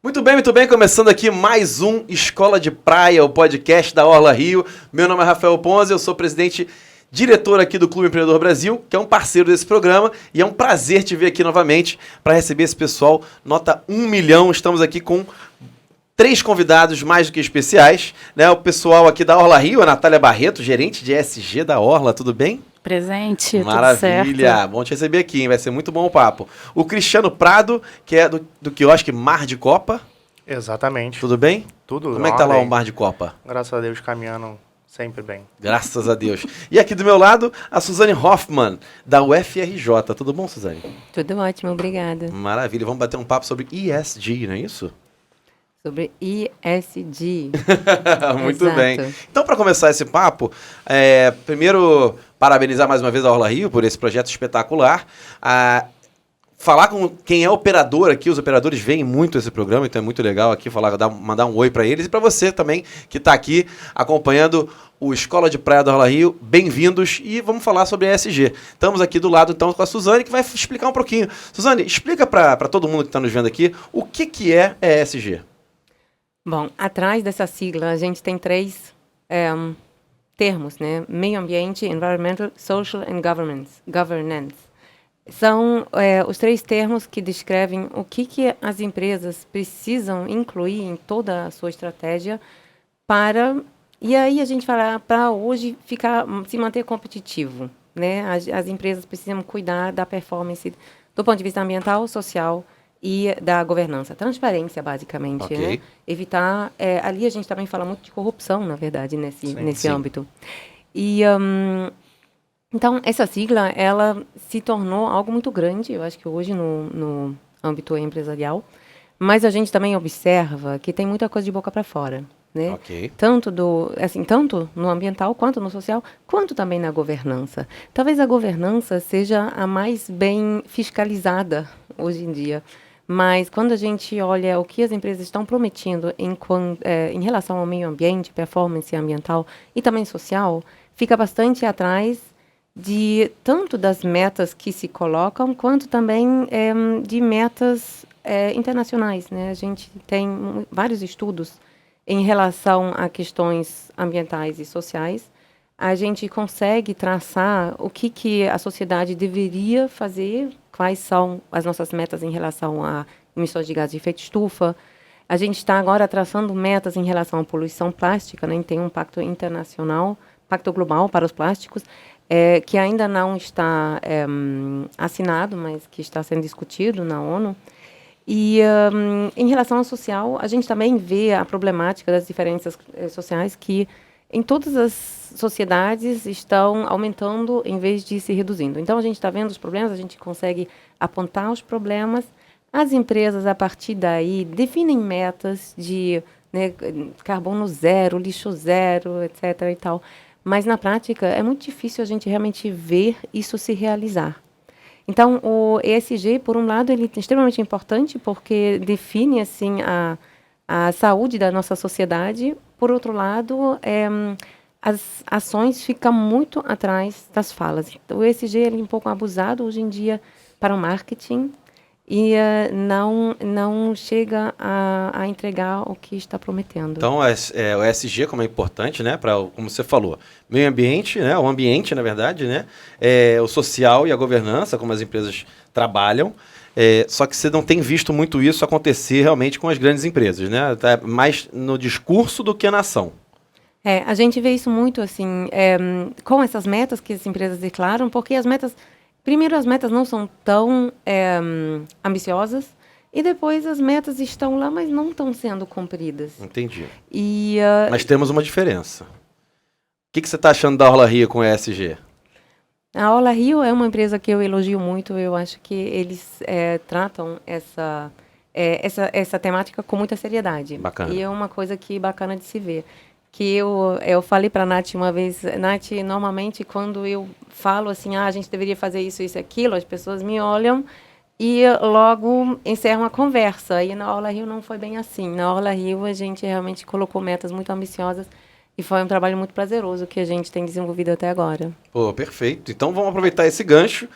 Muito bem, começando aqui mais um Escola de Praia, o podcast da Orla Rio. Meu nome é Rafael Ponzi, eu sou presidente, diretor aqui do Clube Empreendedor Brasil, que é um parceiro desse programa, e é um prazer te ver aqui novamente para receber esse pessoal, nota 1 milhão. Estamos aqui com 3 convidados mais do que especiais, né? O pessoal aqui da Orla Rio, a Natália Barreto, gerente de ESG da Orla, tudo bem? Presente, Maravilha, tudo certo. bom te receber aqui, hein? Vai ser muito bom o papo. O Cristiano Prado, que é do quiosque Mar de Copa, Exatamente. tudo bem? Tudo Como é que tá lá o ordem. Mar de Copa? Graças a Deus, caminhando sempre bem. Graças a Deus. E aqui do meu lado, a Suzane Hoffmann, da UFRJ. Tudo bom, Suzane? Tudo ótimo, obrigada. Maravilha. Vamos bater um papo sobre ESG, não é isso? Sobre ESG. Muito Exato. bem. Então, para começar esse papo, primeiro, parabenizar mais uma vez a Orla Rio por esse projeto espetacular. Falar com quem é operador aqui, os operadores veem muito esse programa, então é muito legal aqui mandar um oi para eles e para você também que está aqui acompanhando o Escola de Praia da Orla Rio. Bem-vindos e vamos falar sobre ESG. Estamos aqui do lado então com a Suzane, que vai explicar um pouquinho. Suzane, explica para todo mundo que está nos vendo aqui o que é ESG. Bom, atrás dessa sigla a gente tem 3 termos, né? Meio ambiente, environmental, social and governance. São os 3 termos que descrevem o que as empresas precisam incluir em toda a sua estratégia para... E aí a gente fala para hoje se manter competitivo, né? As empresas precisam cuidar da performance do ponto de vista ambiental, social e da governança. Transparência, basicamente. Ok. Né? Evitar... ali a gente também fala muito de corrupção, na verdade, nesse âmbito. E... então, essa sigla, ela se tornou algo muito grande, eu acho que hoje no âmbito empresarial, mas a gente também observa que tem muita coisa de boca para fora, né? Ok. Tanto no ambiental, quanto no social, quanto também na governança. Talvez a governança seja a mais bem fiscalizada hoje em dia, mas quando a gente olha o que as empresas estão prometendo em relação ao meio ambiente, performance ambiental e também social, fica bastante atrás de tanto das metas que se colocam, quanto também de metas internacionais, né? A gente tem vários estudos em relação a questões ambientais e sociais. A gente consegue traçar o que a sociedade deveria fazer, quais são as nossas metas em relação a emissões de gases de efeito estufa. A gente está agora traçando metas em relação à poluição plástica, né? Tem um pacto internacional, pacto global para os plásticos, que ainda não está assinado, mas que está sendo discutido na ONU. E, em relação ao social, a gente também vê a problemática das diferenças sociais que, em todas as sociedades, estão aumentando em vez de se reduzindo. Então, a gente está vendo os problemas, a gente consegue apontar os problemas. As empresas, a partir daí, definem metas de carbono zero, lixo zero, etc. e tal. Mas, na prática, é muito difícil a gente realmente ver isso se realizar. Então, o ESG, por um lado, ele é extremamente importante porque define assim, a saúde da nossa sociedade. Por outro lado, as ações ficam muito atrás das falas. O ESG ele é um pouco abusado hoje em dia para o marketing e não chega a entregar o que está prometendo. Então, o ESG, como é importante, né, como você falou, meio ambiente, né, o ambiente, na verdade, né, o social e a governança, como as empresas trabalham, só que você não tem visto muito isso acontecer realmente com as grandes empresas, né, tá mais no discurso do que na ação. A gente vê isso muito assim, com essas metas que as empresas declaram, porque as metas não são tão ambiciosas, e depois as metas estão lá, mas não estão sendo cumpridas. Entendi. Mas temos uma diferença. O que você está achando da Orla Rio com o ESG? A Orla Rio é uma empresa que eu elogio muito. Eu acho que eles tratam essa temática com muita seriedade. Bacana. E é uma coisa que bacana de se ver. Que eu falei para a Nath uma vez, Nath, normalmente quando eu falo assim, a gente deveria fazer isso, isso, aquilo, as pessoas me olham e logo encerram a conversa. E na Orla Rio não foi bem assim. Na Orla Rio a gente realmente colocou metas muito ambiciosas e foi um trabalho muito prazeroso que a gente tem desenvolvido até agora. Pô, perfeito. Então vamos aproveitar esse gancho.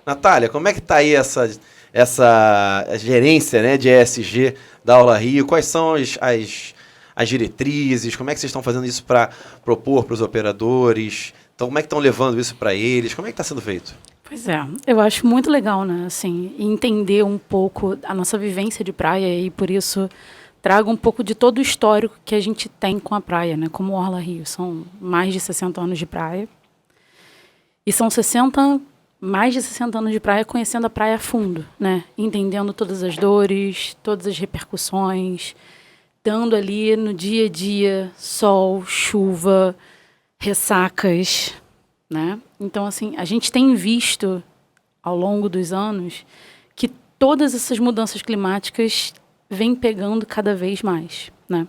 Natália, como é que está aí essa gerência, né, de ESG da Orla Rio? Quais são as diretrizes? Como é que vocês estão fazendo isso para propor para os operadores? Então, como é que estão levando isso para eles? Como é que está sendo feito? Pois é, eu acho muito legal, né, assim, entender um pouco a nossa vivência de praia e por isso trago um pouco de todo o histórico que a gente tem com a praia, né, como Orla Rio. São mais de 60 anos de praia e são mais de 60 anos de praia conhecendo a praia a fundo, né, entendendo todas as dores, todas as repercussões, dando ali no dia a dia sol, chuva, ressacas, né? Então, assim, a gente tem visto ao longo dos anos que todas essas mudanças climáticas vêm pegando cada vez mais, né?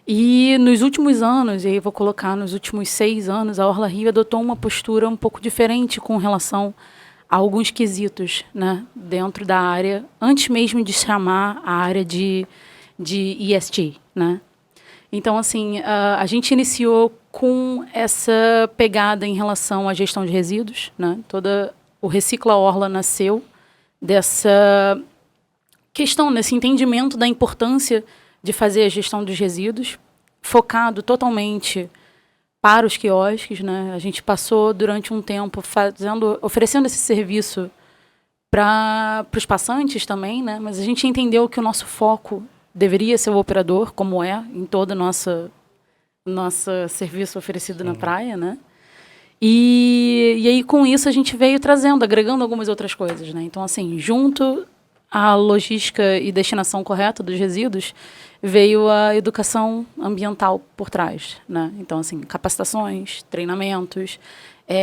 E nos últimos anos, e aí vou colocar nos últimos 6 anos, a Orla Rio adotou uma postura um pouco diferente com relação a alguns quesitos, né? Dentro da área, antes mesmo de chamar a área de ESG, né? Então, assim, a gente iniciou com essa pegada em relação à gestão de resíduos, né? O Recicla Orla nasceu dessa questão, desse entendimento da importância de fazer a gestão dos resíduos, focado totalmente para os quiosques, né? A gente passou durante um tempo oferecendo esse serviço para os passantes também, né? Mas a gente entendeu que o nosso foco deveria ser o operador, como é em todo o nosso serviço oferecido na praia, né? E aí, com isso, a gente veio agregando algumas outras coisas, né? Então, assim, junto à logística e destinação correta dos resíduos, veio a educação ambiental por trás, né? Então, assim, capacitações, treinamentos,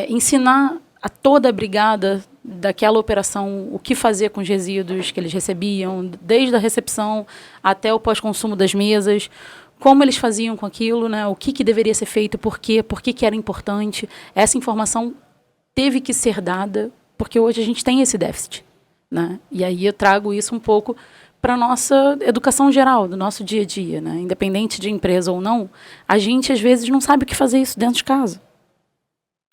ensinar a toda a brigada daquela operação o que fazer com os resíduos que eles recebiam, desde a recepção até o pós-consumo das mesas, como eles faziam com aquilo, né? O que deveria ser feito, por que era importante. Essa informação teve que ser dada, porque hoje a gente tem esse déficit, né? E aí eu trago isso um pouco para a nossa educação geral, do nosso dia a dia, né? Independente de empresa ou não, a gente às vezes não sabe o que fazer isso dentro de casa.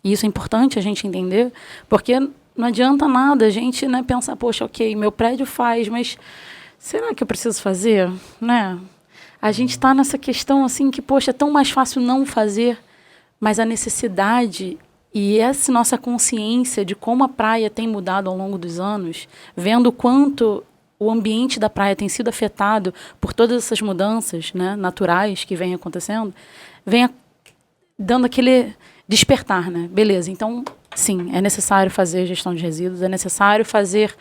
E isso é importante a gente entender, porque não adianta nada a gente, né, pensar, poxa, ok, meu prédio faz, mas será que eu preciso fazer? Né? A gente está nessa questão assim que, poxa, é tão mais fácil não fazer, mas a necessidade e essa nossa consciência de como a praia tem mudado ao longo dos anos, vendo o quanto o ambiente da praia tem sido afetado por todas essas mudanças, né, naturais que vêm acontecendo, vem dando aquele despertar, né? Beleza, então, sim, é necessário fazer a gestão de resíduos, é necessário fazer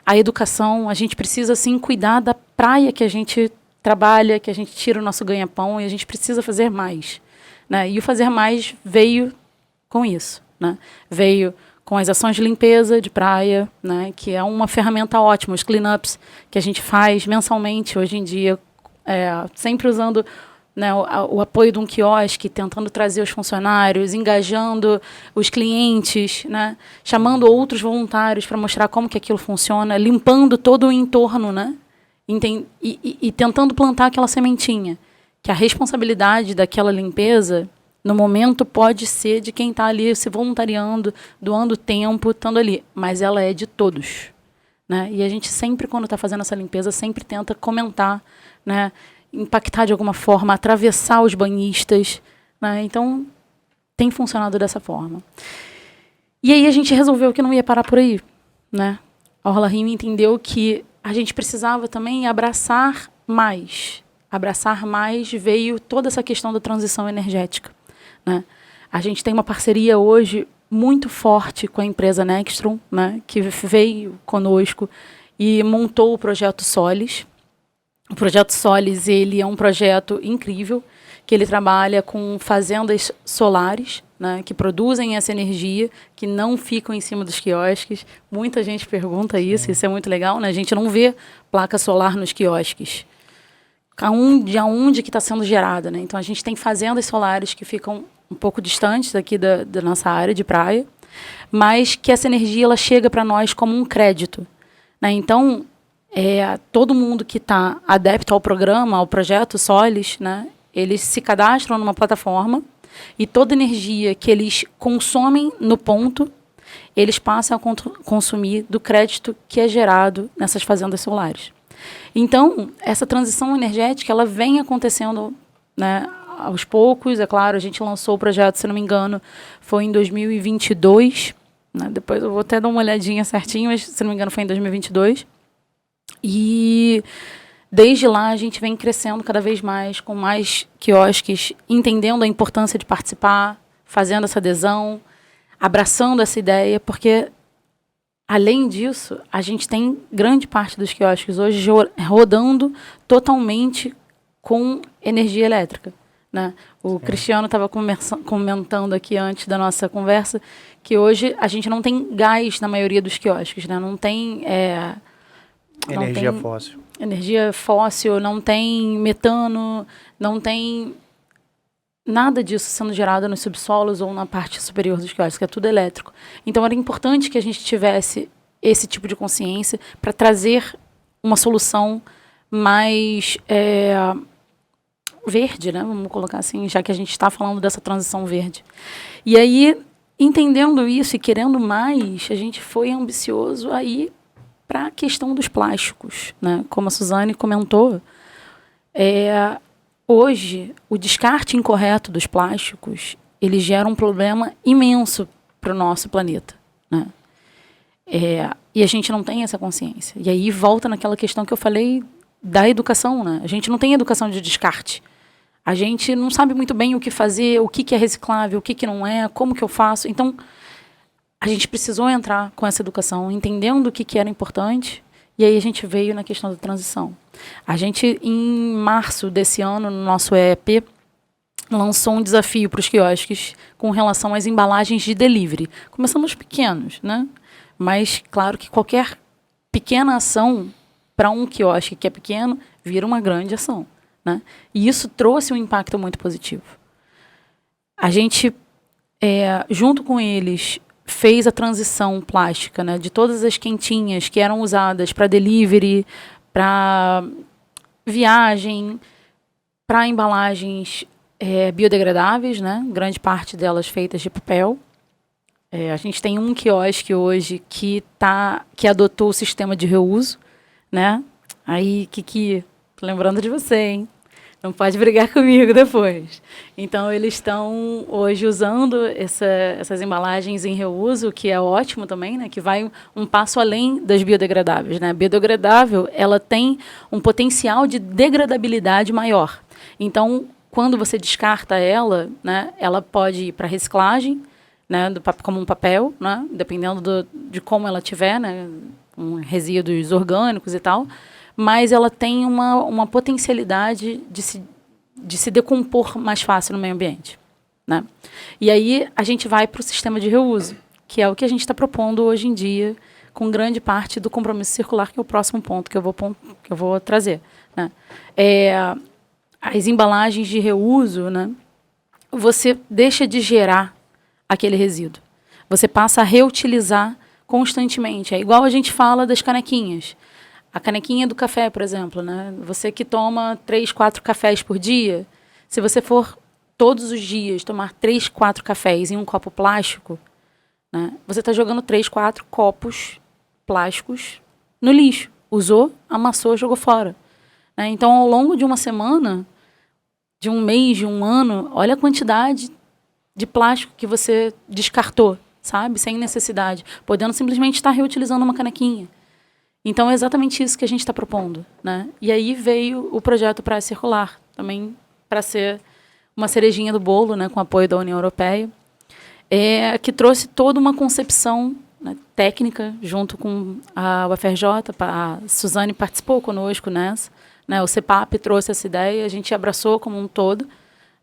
a educação, a gente precisa, sim, cuidar da praia que a gente trabalha, que a gente tira o nosso ganha-pão, e a gente precisa fazer mais, né? E o fazer mais veio com isso, né? Veio com as ações de limpeza de praia, né? Que é uma ferramenta ótima, os cleanups que a gente faz mensalmente, hoje em dia, sempre usando, né, o apoio de um quiosque, tentando trazer os funcionários, engajando os clientes, né, chamando outros voluntários para mostrar como que aquilo funciona, limpando todo o entorno, né, e tentando plantar aquela sementinha, que a responsabilidade daquela limpeza, no momento, pode ser de quem está ali se voluntariando, doando tempo, estando ali, mas ela é de todos, né, e a gente sempre, quando está fazendo essa limpeza, sempre tenta comentar, né, impactar de alguma forma, atravessar os banhistas, né? Então, tem funcionado dessa forma. E aí a gente resolveu que não ia parar por aí, né? A Orla Rio entendeu que a gente precisava também abraçar mais. Abraçar mais veio toda essa questão da transição energética, né? A gente tem uma parceria hoje muito forte com a empresa Nextron, né? Que veio conosco e montou o projeto Solis. O projeto Solis, ele é um projeto incrível, que ele trabalha com fazendas solares, né, que produzem essa energia, que não ficam em cima dos quiosques. Muita gente pergunta isso, isso é muito legal, né? A gente não vê placa solar nos quiosques. De onde que está sendo gerada, né? Então, a gente tem fazendas solares que ficam um pouco distantes aqui da nossa área de praia, mas que essa energia ela chega para nós como um crédito, né? Então, todo mundo que está adepto ao programa, ao projeto Solis, né, eles se cadastram numa plataforma e toda energia que eles consomem no ponto, eles passam a consumir do crédito que é gerado nessas fazendas solares. Então, essa transição energética, ela vem acontecendo, né, aos poucos. É claro, a gente lançou o projeto, se não me engano, foi em 2022, né, depois eu vou até dar uma olhadinha certinho, mas se não me engano foi em 2022. E desde lá a gente vem crescendo cada vez mais, com mais quiosques, entendendo a importância de participar, fazendo essa adesão, abraçando essa ideia, porque, além disso, a gente tem grande parte dos quiosques hoje rodando totalmente com energia elétrica, né? O Cristiano estava comentando aqui antes da nossa conversa que hoje a gente não tem gás na maioria dos quiosques, né? Não tem... Energia fóssil. Energia fóssil, não tem metano, não tem nada disso sendo gerado nos subsolos ou na parte superior dos quiosques, que é tudo elétrico. Então, era importante que a gente tivesse esse tipo de consciência para trazer uma solução mais verde, né? Vamos colocar assim, já que a gente está falando dessa transição verde. E aí, entendendo isso e querendo mais, a gente foi ambicioso aí para a questão dos plásticos, né? Como a Suzane comentou, hoje, o descarte incorreto dos plásticos, ele gera um problema imenso para o nosso planeta, né? E a gente não tem essa consciência. E aí volta naquela questão que eu falei da educação, né? A gente não tem educação de descarte. A gente não sabe muito bem o que fazer, o que é reciclável, o que não é, como que eu faço. Então, a gente precisou entrar com essa educação, entendendo o que era importante, e aí a gente veio na questão da transição. A gente, em março desse ano, no nosso EEP, lançou um desafio para os quiosques com relação às embalagens de delivery. Começamos pequenos, né? Mas, claro que qualquer pequena ação para um quiosque que é pequeno, vira uma grande ação, né? E isso trouxe um impacto muito positivo. A gente, junto com eles, fez a transição plástica, né, de todas as quentinhas que eram usadas para delivery, para viagem, para embalagens biodegradáveis, né, grande parte delas feitas de papel. A gente tem um quiosque hoje que adotou o sistema de reuso, né? Aí, Kiki, tô lembrando de você, hein? Não pode brigar comigo depois. Então, eles estão hoje usando essas embalagens em reuso, que é ótimo também, né? Que vai um passo além das biodegradáveis, né? A biodegradável, ela tem um potencial de degradabilidade maior. Então, quando você descarta ela, né? Ela pode ir para reciclagem, né? Como um papel, né? Dependendo de como ela tiver, né? Com resíduos orgânicos e tal. Mas ela tem uma potencialidade de se decompor mais fácil no meio ambiente, né? E aí a gente vai para o sistema de reuso, que é o que a gente está propondo hoje em dia, com grande parte do compromisso circular, que é o próximo ponto que eu vou trazer, né? As embalagens de reuso, né? Você deixa de gerar aquele resíduo. Você passa a reutilizar constantemente. É igual a gente fala das canequinhas. A canequinha do café, por exemplo, né? Você que toma 3, 4 cafés por dia, se você for todos os dias tomar 3, 4 cafés em um copo plástico, né? Você está jogando 3, 4 copos plásticos no lixo. Usou, amassou, jogou fora, né? Então, ao longo de uma semana, de um mês, de um ano, olha a quantidade de plástico que você descartou, sabe? Sem necessidade, podendo simplesmente estar reutilizando uma canequinha. Então, é exatamente isso que a gente está propondo, né? E aí veio o projeto Praia Circular, também para ser uma cerejinha do bolo, né, com apoio da União Europeia, que trouxe toda uma concepção, né, técnica, junto com a UFRJ. A Suzane participou conosco nessa, né? O CEPAP trouxe essa ideia, a gente abraçou como um todo,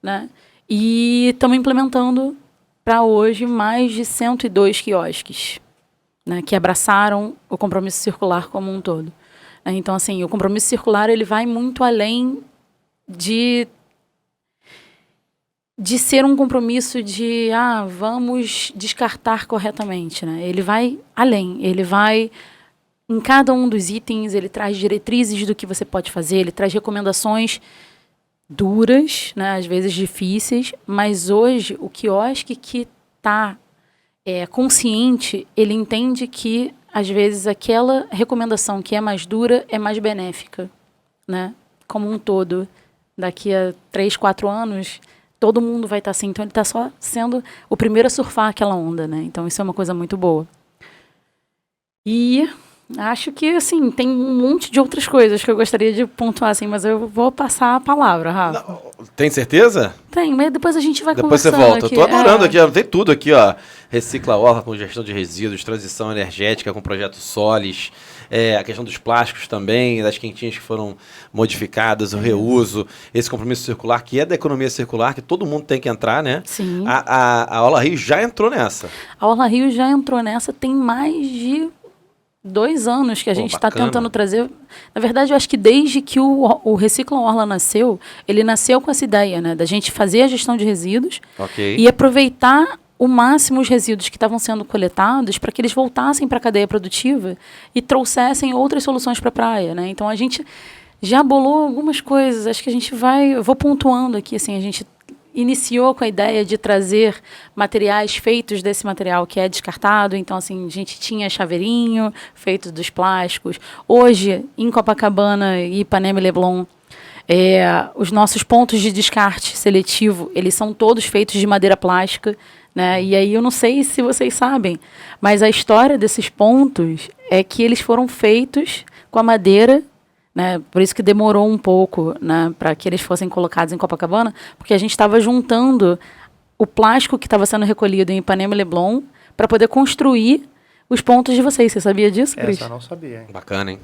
né? E estamos implementando para hoje mais de 102 quiosques, né, que abraçaram o compromisso circular como um todo. Então, assim, o compromisso circular ele vai muito além de ser um compromisso de vamos descartar corretamente, né? Ele vai além, ele vai em cada um dos itens, ele traz diretrizes do que você pode fazer, ele traz recomendações duras, né, às vezes difíceis, mas hoje o quiosque que está consciente, ele entende que, às vezes, aquela recomendação que é mais dura é mais benéfica, né? Como um todo. Daqui a 3, 4 anos, todo mundo vai estar assim. Então, ele está só sendo o primeiro a surfar aquela onda, né? Então, isso é uma coisa muito boa. E acho que, assim, tem um monte de outras coisas que eu gostaria de pontuar, assim, mas eu vou passar a palavra, Rafa. Não, tem certeza? Tem, mas depois a gente vai Depois conversando. você volta. Aqui. Eu tô adorando aqui, ó, tem tudo aqui, ó. Recicla Orla com gestão de resíduos, transição energética com projeto Solis, a questão dos plásticos também, das quentinhas que foram modificadas, o reuso, esse compromisso circular, que é da economia circular, que todo mundo tem que entrar, né? Sim. A Orla Rio já entrou nessa. A Orla Rio já entrou nessa tem mais de 2 anos que a gente está tentando trazer. Na verdade, eu acho que desde que o Recicla Orla nasceu, ele nasceu com essa ideia, né? Da gente fazer a gestão de resíduos e aproveitar o máximo os resíduos que estavam sendo coletados para que eles voltassem para a cadeia produtiva e trouxessem outras soluções para a praia, né? Então, a gente já bolou algumas coisas. Acho que a gente eu vou pontuando aqui, assim, a gente iniciou com a ideia de trazer materiais feitos desse material que é descartado. Então, assim, a gente tinha chaveirinho feito dos plásticos. Hoje, em Copacabana e Ipanema e Leblon, os nossos pontos de descarte seletivo, eles são todos feitos de madeira plástica, né? E aí eu não sei se vocês sabem, mas a história desses pontos é que eles foram feitos com a madeira, né? Por isso que demorou um pouco, né, para que eles fossem colocados em Copacabana, porque a gente estava juntando o plástico que estava sendo recolhido em Ipanema e Leblon para poder construir os pontos de vocês. Você sabia disso, Cris? Essa eu não sabia. Hein? Bacana, hein?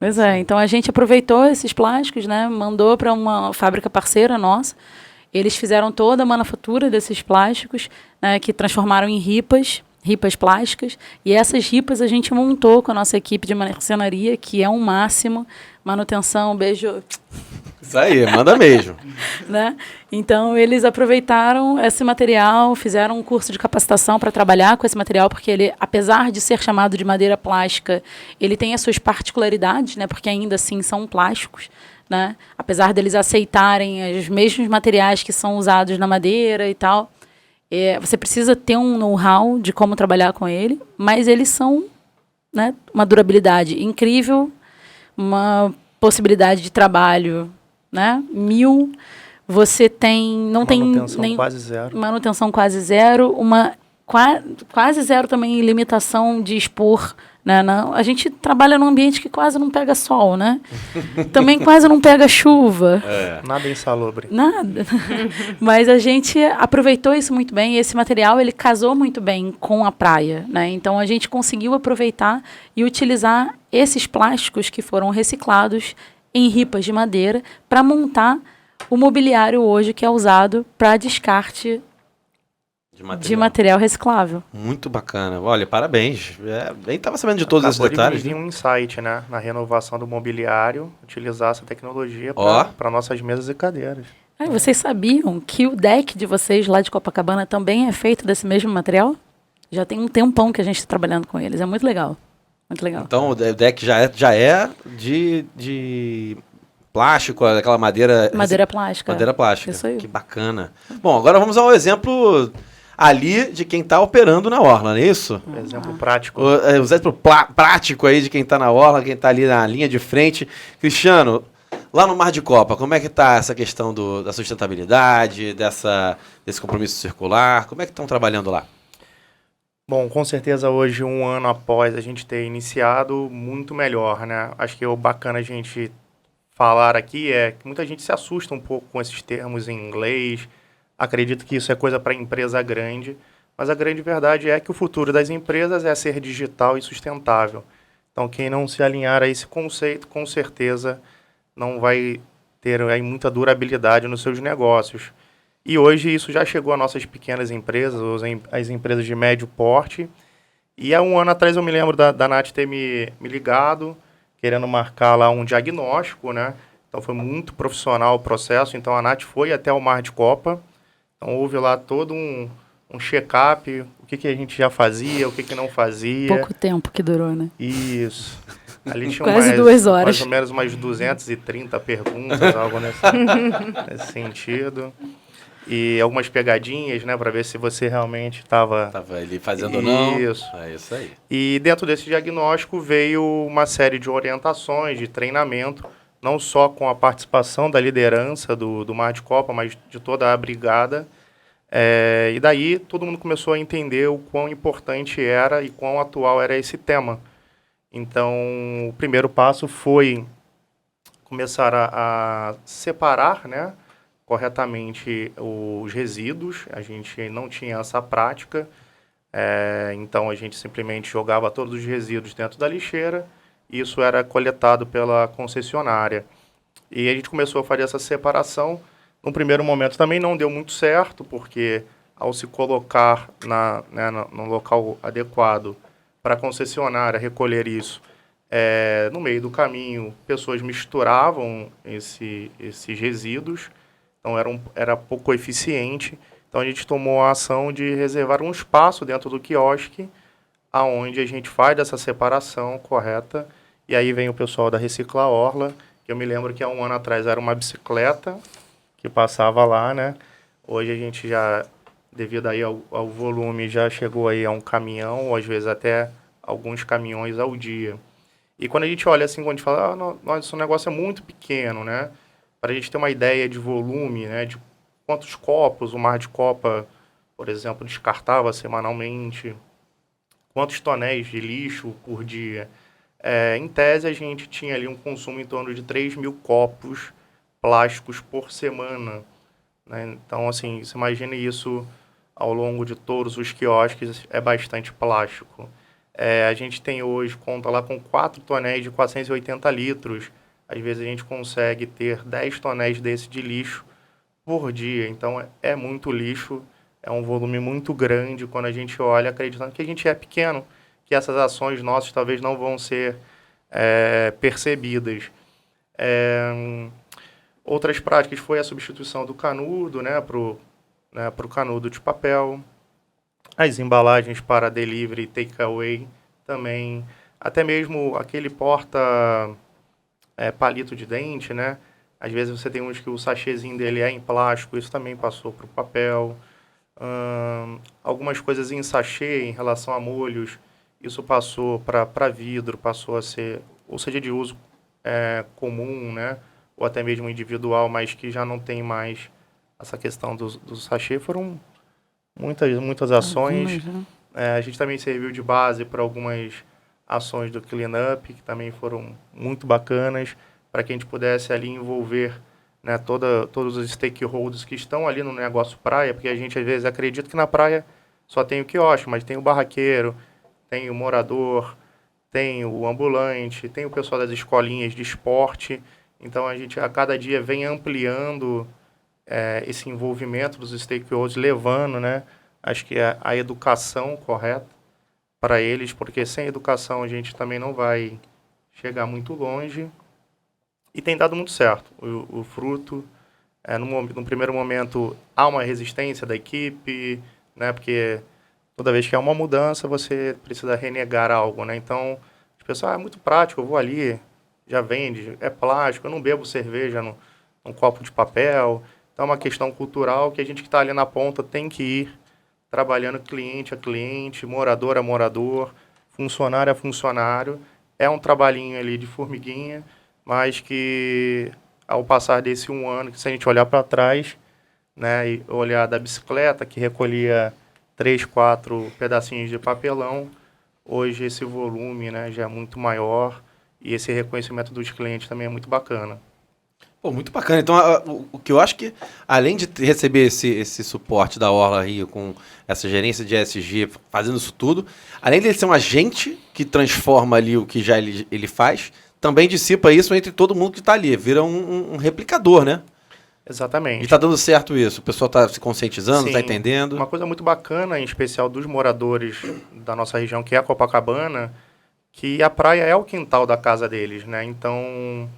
Pois é, então a gente aproveitou esses plásticos, né, mandou para uma fábrica parceira nossa. Eles fizeram toda a manufatura desses plásticos, né, que transformaram em ripas plásticas, e essas ripas a gente montou com a nossa equipe de marcenaria, que é um máximo, manutenção, beijo. Isso aí, manda mesmo. Né? Então, eles aproveitaram esse material, fizeram um curso de capacitação para trabalhar com esse material, porque ele, apesar de ser chamado de madeira plástica, ele tem as suas particularidades, né, porque ainda assim são plásticos, né? Apesar deles aceitarem os mesmos materiais que são usados na madeira e tal, você precisa ter um know-how de como trabalhar com ele, mas eles são, né, uma durabilidade incrível, uma possibilidade de trabalho, né, 1000, você tem, não tem nem quase zero. Manutenção quase zero, uma quase zero também limitação de expor, né? A gente trabalha num ambiente que quase não pega sol, né? Também quase não pega chuva. Nada insalubre. Nada. Mas a gente aproveitou isso muito bem, e esse material ele casou muito bem com a praia, né? Então a gente conseguiu aproveitar e utilizar esses plásticos que foram reciclados em ripas de madeira para montar o mobiliário hoje que é usado para descarte de material reciclável. Muito bacana. Olha, parabéns. Nem estava sabendo de todos esses detalhes. Acabou de um insight, né? Na renovação do mobiliário, utilizar essa tecnologia para nossas mesas e cadeiras. Vocês sabiam que o deck de vocês lá de Copacabana também é feito desse mesmo material? Já tem um tempão que a gente está trabalhando com eles. É muito legal. Muito legal. Então o deck já é de plástico, aquela madeira... Madeira plástica. Madeira plástica. Isso aí. Que bacana. Bom, agora vamos ao exemplo ali de quem está operando na orla, não é isso? Exemplo prático. O exemplo prático aí de quem está na orla, quem está ali na linha de frente. Cristiano, lá no Mar de Copa, como é que está essa questão da sustentabilidade, desse compromisso circular? Como é que estão trabalhando lá? Bom, com certeza hoje, um ano após a gente ter iniciado, muito melhor, né? Acho que o bacana a gente falar aqui é que muita gente se assusta um pouco com esses termos em inglês. Acredito que isso é coisa para empresa grande, mas a grande verdade é que o futuro das empresas é ser digital e sustentável. Então, quem não se alinhar a esse conceito, com certeza não vai ter aí muita durabilidade nos seus negócios. E hoje isso já chegou às nossas pequenas empresas, as empresas de médio porte. E há um ano atrás eu me lembro da Nath ter me ligado, querendo marcar lá um diagnóstico, né? Então foi muito profissional o processo. Então a Nath foi até o Mar de Copa. Então houve lá todo um check-up, o que a gente já fazia, o que não fazia. Pouco tempo que durou, né? Isso. Ali tinha quase 2 horas. Mais ou menos umas 230 perguntas, algo nesse sentido. e algumas pegadinhas, né, para ver se você realmente estava... Tava ele fazendo ou não. Isso. É isso aí. E dentro desse diagnóstico veio uma série de orientações, de treinamento, não só com a participação da liderança do Mar de Copa, mas de toda a brigada. E daí todo mundo começou a entender o quão importante era e quão atual era esse tema. Então, o primeiro passo foi começar a separar, né, corretamente os resíduos. A gente não tinha essa prática, então a gente simplesmente jogava todos os resíduos dentro da lixeira e isso era coletado pela concessionária. E a gente começou a fazer essa separação. No primeiro momento também não deu muito certo, porque ao se colocar no local adequado para a concessionária recolher isso, no meio do caminho, pessoas misturavam esses resíduos, então era pouco eficiente. Então a gente tomou a ação de reservar um espaço dentro do quiosque, aonde a gente faz essa separação correta. E aí vem o pessoal da Recicla Orla, que eu me lembro que há um ano atrás era uma bicicleta que passava lá, né? Hoje a gente já, devido aí ao volume, já chegou aí a um caminhão, ou às vezes até alguns caminhões ao dia. E quando a gente olha assim, quando a gente fala, nossa, esse negócio é muito pequeno, né? Para a gente ter uma ideia de volume, né? De quantos copos o Mar de Copa, por exemplo, descartava semanalmente, quantos tonéis de lixo por dia. Em tese, a gente tinha ali um consumo em torno de 3.000 copos plásticos por semana, né? Então, assim, você imagina isso ao longo de todos os quiosques, é bastante plástico. A gente tem hoje, conta lá com 4 tonéis de 480 litros. Às vezes a gente consegue ter 10 tonéis desse de lixo por dia. Então, é muito lixo, é um volume muito grande quando a gente olha, acreditando que a gente é pequeno, que essas ações nossas talvez não vão ser percebidas. Outras práticas foi a substituição do canudo, né, pro canudo de papel, as embalagens para delivery e takeaway também, até mesmo aquele palito de dente, né? Às vezes você tem uns que o sachêzinho dele é em plástico, isso também passou para o papel. Algumas coisas em sachê em relação a molhos, isso passou para vidro, passou a ser, ou seja, de uso comum, né? Ou até mesmo individual, mas que já não tem mais essa questão do sachê. Foram muitas ações. A gente também serviu de base para algumas ações do cleanup, que também foram muito bacanas, para que a gente pudesse ali envolver, né, todos os stakeholders que estão ali no negócio praia, porque a gente às vezes acredita que na praia só tem o quiosque, mas tem o barraqueiro, tem o morador, tem o ambulante, tem o pessoal das escolinhas de esporte. Então a gente a cada dia vem ampliando esse envolvimento dos stakeholders, levando, né, acho que a educação correta para eles, porque sem educação a gente também não vai chegar muito longe. E tem dado muito certo. O fruto, no primeiro momento, há uma resistência da equipe, né, porque toda vez que há uma mudança, você precisa renegar algo, né? Então, as pessoas, é muito prático, eu vou ali, já vende, é plástico, eu não bebo cerveja num copo de papel. Então, é uma questão cultural que a gente que está ali na ponta tem que ir trabalhando cliente a cliente, morador a morador, funcionário a funcionário. É um trabalhinho ali de formiguinha, mas que ao passar desse um ano, que se a gente olhar para trás, né, e olhar da bicicleta que recolhia 3, 4 pedacinhos de papelão, hoje esse volume, né, já é muito maior e esse reconhecimento dos clientes também é muito bacana. Pô, muito bacana. Então, o que eu acho que, além de receber esse suporte da Orla Rio com essa gerência de ESG, fazendo isso tudo, além de ele ser um agente que transforma ali o que já ele faz, também dissipa isso entre todo mundo que está ali. Vira um replicador, né? Exatamente. E está dando certo isso? O pessoal está se conscientizando, está Sim, entendendo? uma coisa muito bacana, em especial dos moradores da nossa região, que é a Copacabana, que a praia é o quintal da casa deles, né? Então,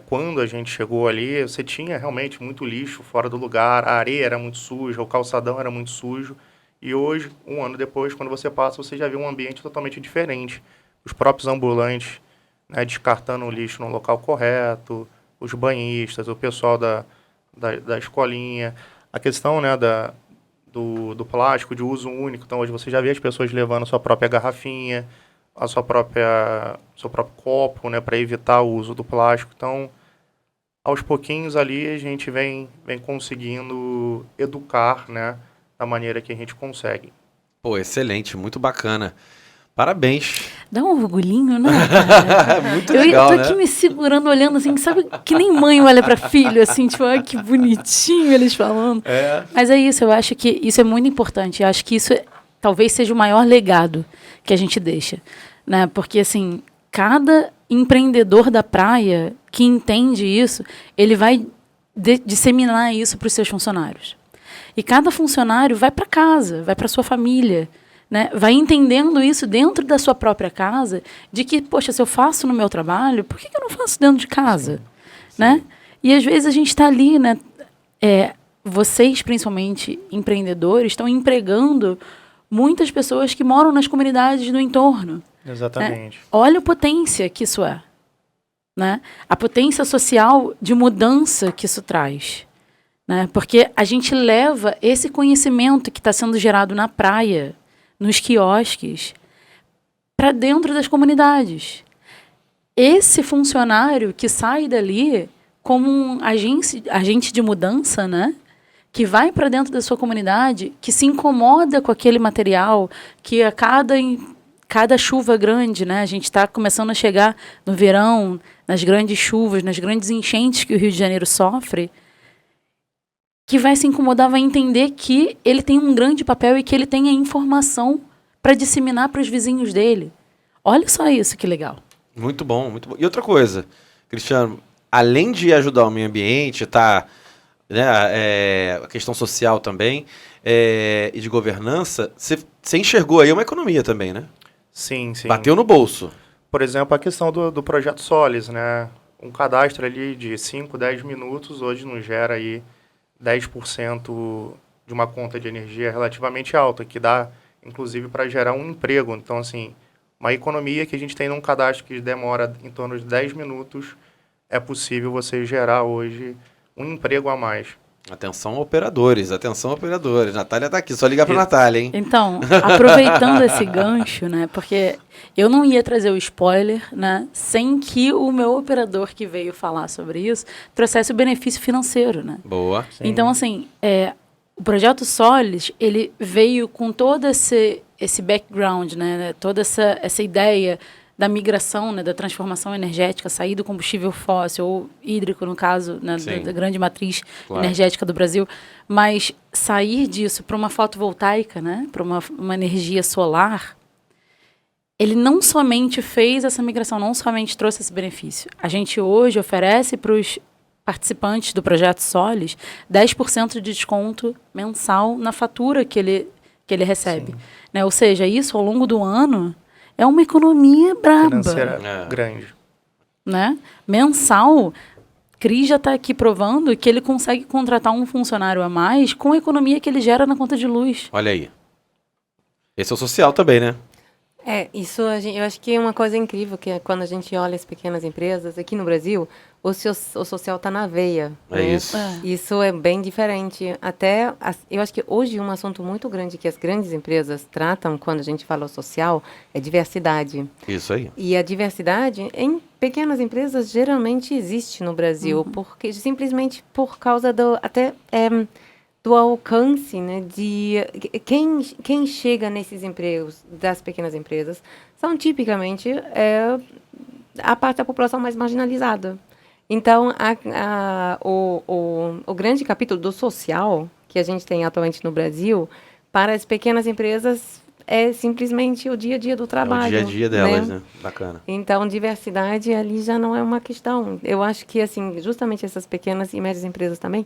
quando a gente chegou ali, você tinha realmente muito lixo fora do lugar, a areia era muito suja, o calçadão era muito sujo. E hoje, um ano depois, quando você passa, você já vê um ambiente totalmente diferente. Os próprios ambulantes, né, descartando o lixo no local correto, os banhistas, o pessoal da escolinha, a questão, né, do plástico de uso único. Então, hoje você já vê as pessoas levando a sua própria garrafinha, seu próprio copo, né, para evitar o uso do plástico. Então, aos pouquinhos ali, a gente vem conseguindo educar, né, da maneira que a gente consegue. Pô, excelente, muito bacana. Parabéns. Dá um orgulhinho, né, cara? Muito legal, eu tô aqui me segurando, olhando assim, sabe? Que nem mãe olha pra filho, assim, tipo, ah, que bonitinho eles falando. Mas é isso, eu acho que isso é muito importante. Eu acho que isso talvez seja o maior legado que a gente deixa, né? Porque, assim, cada empreendedor da praia que entende isso, ele vai disseminar isso para os seus funcionários. E cada funcionário vai para casa, vai para sua família, né? Vai entendendo isso dentro da sua própria casa, de que, poxa, se eu faço no meu trabalho, por que eu não faço dentro de casa? Sim. Né? E às vezes a gente está ali, né? Vocês, principalmente empreendedores, estão empregando muitas pessoas que moram nas comunidades do entorno. Exatamente. Né? Olha a potência que isso é. Né? A potência social de mudança que isso traz. Né? Porque a gente leva esse conhecimento que está sendo gerado na praia, nos quiosques, para dentro das comunidades. Esse funcionário que sai dali como um agente de mudança, né? Que vai para dentro da sua comunidade, que se incomoda com aquele material, que a cada chuva grande, né? A gente está começando a chegar no verão, nas grandes chuvas, nas grandes enchentes que o Rio de Janeiro sofre, que vai se incomodar, vai entender que ele tem um grande papel e que ele tem a informação para disseminar para os vizinhos dele. Olha só isso, que legal. Muito bom, muito bom. E outra coisa, Cristiano, além de ajudar o meio ambiente, né, a questão social também, e de governança, você enxergou aí uma economia também, né? Sim, sim. Bateu no bolso. Por exemplo, a questão do projeto Solis, né? Um cadastro ali de 5, 10 minutos hoje nos gera aí 10% de uma conta de energia relativamente alta, que dá, inclusive, para gerar um emprego. Então, assim, uma economia que a gente tem num cadastro que demora em torno de 10 minutos, é possível você gerar hoje um emprego a mais. Atenção, operadores. Natália está aqui, só ligar para a Natália, hein? Então, aproveitando esse gancho, né, porque eu não ia trazer o spoiler, né, sem que o meu operador que veio falar sobre isso trouxesse o benefício financeiro, né? Boa. Sim. Então, assim, o projeto Solis, ele veio com todo esse background, né, toda essa ideia da migração, né, da transformação energética, sair do combustível fóssil, ou hídrico, no caso, né, da grande matriz energética do Brasil, mas sair disso para uma fotovoltaica, né, para uma energia solar, ele não somente fez essa migração, não somente trouxe esse benefício. A gente hoje oferece para os participantes do projeto Solis 10% de desconto mensal na fatura que ele recebe. Né? Ou seja, isso ao longo do ano é uma economia braba. Financeira grande. Né? Mensal, Cris já está aqui provando que ele consegue contratar um funcionário a mais com a economia que ele gera na conta de luz. Olha aí. Esse é o social também, né? Isso eu acho que é uma coisa incrível, que é quando a gente olha as pequenas empresas, aqui no Brasil, o social está na veia. É isso. Isso é bem diferente. Eu acho que hoje um assunto muito grande que as grandes empresas tratam quando a gente fala social é diversidade. Isso aí. E a diversidade em pequenas empresas geralmente existe no Brasil, porque simplesmente por causa do alcance, né, de quem chega nesses empregos das pequenas empresas são tipicamente a parte da população mais marginalizada. Então, o grande capítulo do social que a gente tem atualmente no Brasil, para as pequenas empresas, é simplesmente o dia a dia do trabalho. É o dia a dia delas, né? Bacana. Então, diversidade ali já não é uma questão. Eu acho que, assim, justamente essas pequenas e médias empresas também,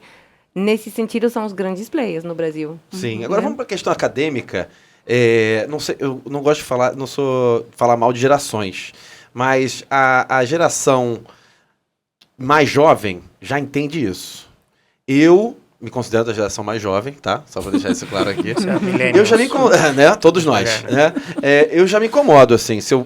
nesse sentido, são os grandes players no Brasil. Sim. Agora vamos para a questão acadêmica. Não sei, eu não gosto de falar mal de gerações, mas a geração mais jovem já entende isso. Eu me considero da geração mais jovem, tá? Só pra deixar isso claro aqui. Millennials. Eu já me incomodo, né? Todos nós, né? Eu já me incomodo, assim, se eu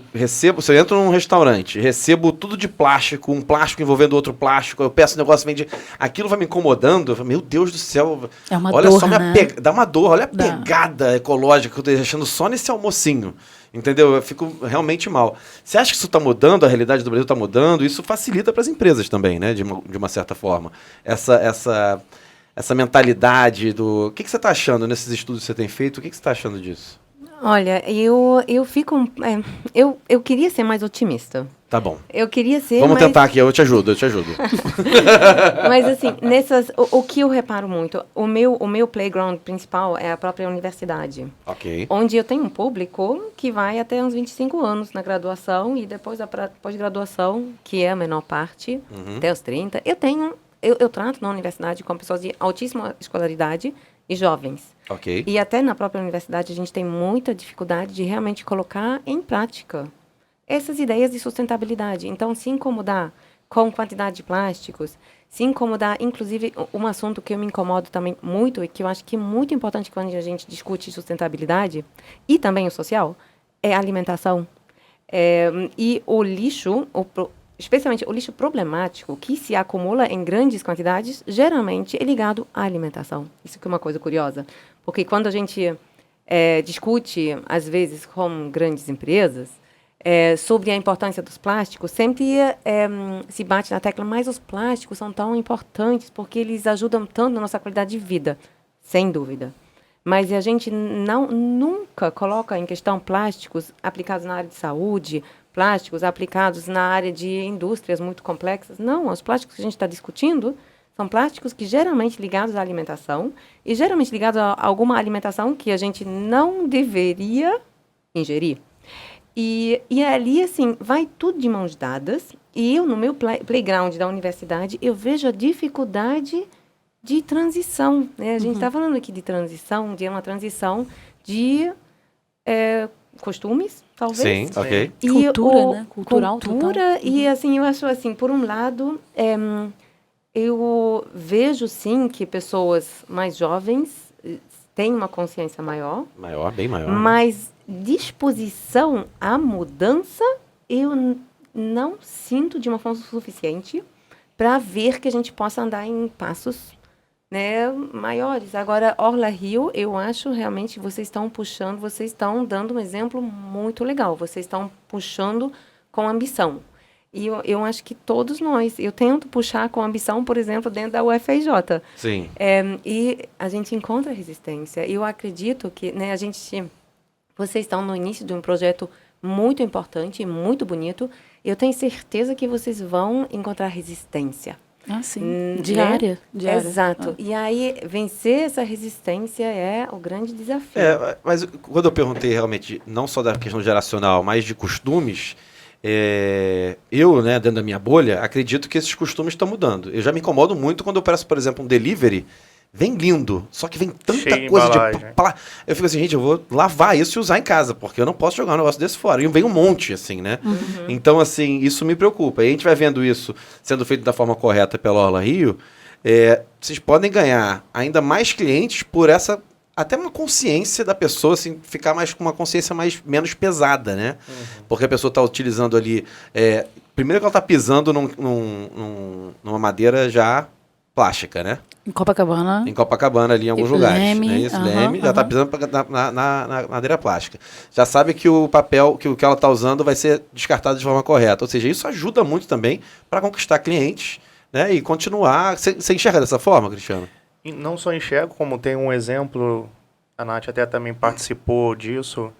entro num restaurante, recebo tudo de plástico, um plástico envolvendo outro plástico, eu peço um negócio, vende... Aquilo vai me incomodando, eu falo, meu Deus do céu. É uma olha dor, só né? dá uma dor, olha a Dá. pegada ecológica que eu tô deixando só nesse almocinho. Entendeu? Eu fico realmente mal. Você acha que isso está mudando, a realidade do Brasil está mudando? Isso facilita para as empresas também, né? De uma certa forma. Essa mentalidade do... O que você está achando nesses estudos que você tem feito? O que você está achando disso? Olha, eu fico... eu queria ser mais otimista. Tá bom. Eu queria ser Vamos mais... tentar aqui, eu te ajudo. Mas assim, o que eu reparo muito, o meu playground principal é a própria universidade. Ok. Onde eu tenho um público que vai até uns 25 anos na graduação e depois da pós-graduação, que é a menor parte, até os 30. Eu trato na universidade com pessoas de altíssima escolaridade e jovens. Ok. E até na própria universidade a gente tem muita dificuldade de realmente colocar em prática essas ideias de sustentabilidade. Então, se incomodar com quantidade de plásticos, se incomodar, inclusive, um assunto que eu me incomodo também muito e que eu acho que é muito importante quando a gente discute sustentabilidade e também o social, é a alimentação. E o lixo, especialmente o lixo problemático, que se acumula em grandes quantidades, geralmente é ligado à alimentação. Isso que é uma coisa curiosa. Porque quando a gente discute, às vezes, com grandes empresas, sobre a importância dos plásticos, sempre se bate na tecla, mas os plásticos são tão importantes porque eles ajudam tanto na nossa qualidade de vida, sem dúvida. Mas a gente nunca coloca em questão plásticos aplicados na área de saúde, plásticos aplicados na área de indústrias muito complexas. Não, os plásticos que a gente está discutindo são plásticos que geralmente ligados à alimentação e geralmente ligados a alguma alimentação que a gente não deveria ingerir. E ali, assim, vai tudo de mãos dadas. E eu, no meu playground da universidade, eu vejo a dificuldade de transição. Né? A gente está falando aqui de transição, de uma transição de costumes, talvez. Sim, ok. E Cultura, né? Cultural, cultura, e assim, eu acho assim, por um lado, eu vejo sim que pessoas mais jovens têm uma consciência maior. Maior, bem maior. Mas disposição à mudança, eu não sinto de uma forma suficiente para ver que a gente possa andar em passos, né, maiores. Agora, Orla Rio, eu acho realmente vocês estão dando um exemplo muito legal. Vocês estão puxando com ambição. E eu acho que todos nós, eu tento puxar com ambição, por exemplo, dentro da UFRJ. Sim. E a gente encontra resistência. Eu acredito que, né, vocês estão no início de um projeto muito importante e muito bonito. Eu tenho certeza que vocês vão encontrar resistência. Ah, sim. Diária. Exato. E aí, vencer essa resistência é o grande desafio. Mas quando eu perguntei realmente, não só da questão geracional, mas de costumes, eu, né, dentro da minha bolha, acredito que esses costumes estão mudando. Eu já me incomodo muito quando eu peço, por exemplo, um delivery. Vem lindo, só que vem tanta Cheio coisa de... Eu fico assim, gente, eu vou lavar isso e usar em casa, porque eu não posso jogar um negócio desse fora. E vem um monte, assim, né? Então, assim, isso me preocupa. E a gente vai vendo isso sendo feito da forma correta pela Orla Rio. Vocês podem ganhar ainda mais clientes por essa... Até uma consciência da pessoa, assim, ficar mais com uma consciência menos pesada, né? Porque a pessoa está utilizando ali... primeiro que ela está pisando numa madeira já plástica, né? Em Copacabana. Em Copacabana, ali em alguns lugares. Leme, Né? Isso, Leme, já está pisando na madeira plástica. Já sabe que o papel, que o que ela está usando vai ser descartado de forma correta. Ou seja, isso ajuda muito também para conquistar clientes, né? E continuar. Você enxerga dessa forma, Cristiano? E não só enxergo, como tem um exemplo, a Nath até também participou disso.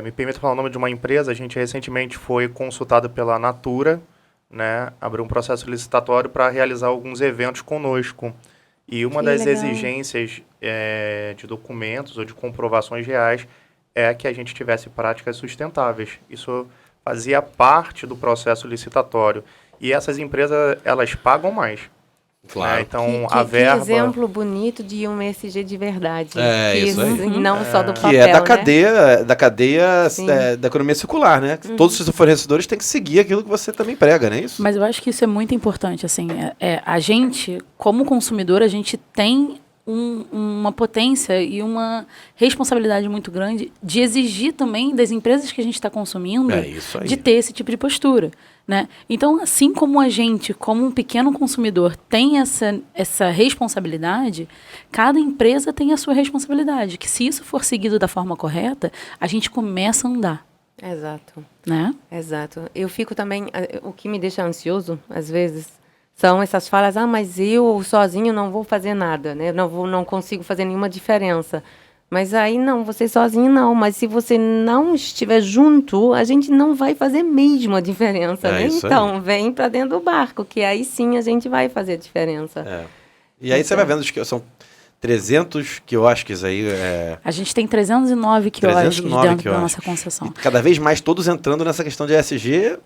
Me permito falar o nome de uma empresa. A gente recentemente foi consultado pela Natura, né, abriu um processo licitatório para realizar alguns eventos conosco. E uma das exigências de documentos ou de comprovações reais é que a gente tivesse práticas sustentáveis. Isso fazia parte do processo licitatório. E essas empresas, elas pagam mais. Claro. Né? Então, Que a verba... exemplo bonito de um ESG de verdade. É, que isso aí. não só do papel, Que é da né? cadeia Sim. da economia circular, né? Todos os seus fornecedores têm que seguir aquilo que você também prega, não é isso? Mas eu acho que isso é muito importante, assim, a gente, como consumidor, a gente tem uma potência e uma responsabilidade muito grande de exigir também das empresas que a gente está consumindo É isso aí. de ter esse tipo de postura, né? Então, assim como a gente, como um pequeno consumidor, tem essa responsabilidade, cada empresa tem a sua responsabilidade, que se isso for seguido da forma correta, a gente começa a andar, Exato. né? Exato. Eu fico também, o que me deixa ansioso, às vezes, são essas falas, mas eu sozinho não vou fazer nada, né? Não consigo fazer nenhuma diferença. Mas aí não, você sozinho não. Mas se você não estiver junto, a gente não vai fazer mesmo a diferença, né? Isso Então, aí. vem para dentro do barco, que aí sim a gente vai fazer a diferença. É. E aí você vai vendo que são 300 quiosques aí. A gente tem 309 quiosques 309 dentro da quiosques. nossa concessão. E cada vez mais todos entrando nessa questão de ESG.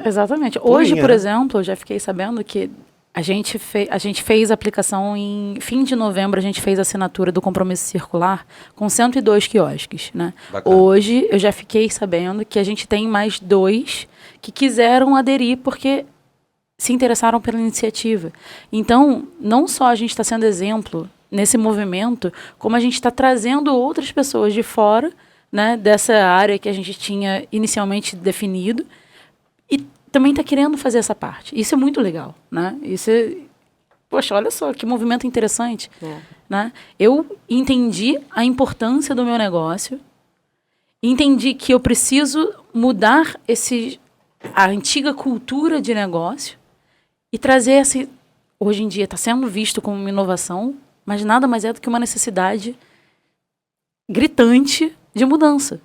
Exatamente. Purinha, Hoje, por né? exemplo, eu já fiquei sabendo que a gente fez a aplicação em fim de novembro, a gente fez a assinatura do compromisso circular com 102 quiosques, né? Bacana. Hoje, eu já fiquei sabendo que a gente tem mais 2 que quiseram aderir porque se interessaram pela iniciativa. Então, não só a gente está sendo exemplo nesse movimento, como a gente está trazendo outras pessoas de fora, né, dessa área que a gente tinha inicialmente definido, e também está querendo fazer essa parte. Isso é muito legal, né? Poxa, olha só, que movimento interessante. Né? Eu entendi a importância do meu negócio, entendi que eu preciso mudar a antiga cultura de negócio e trazer hoje em dia está sendo visto como uma inovação, mas nada mais é do que uma necessidade gritante de mudança.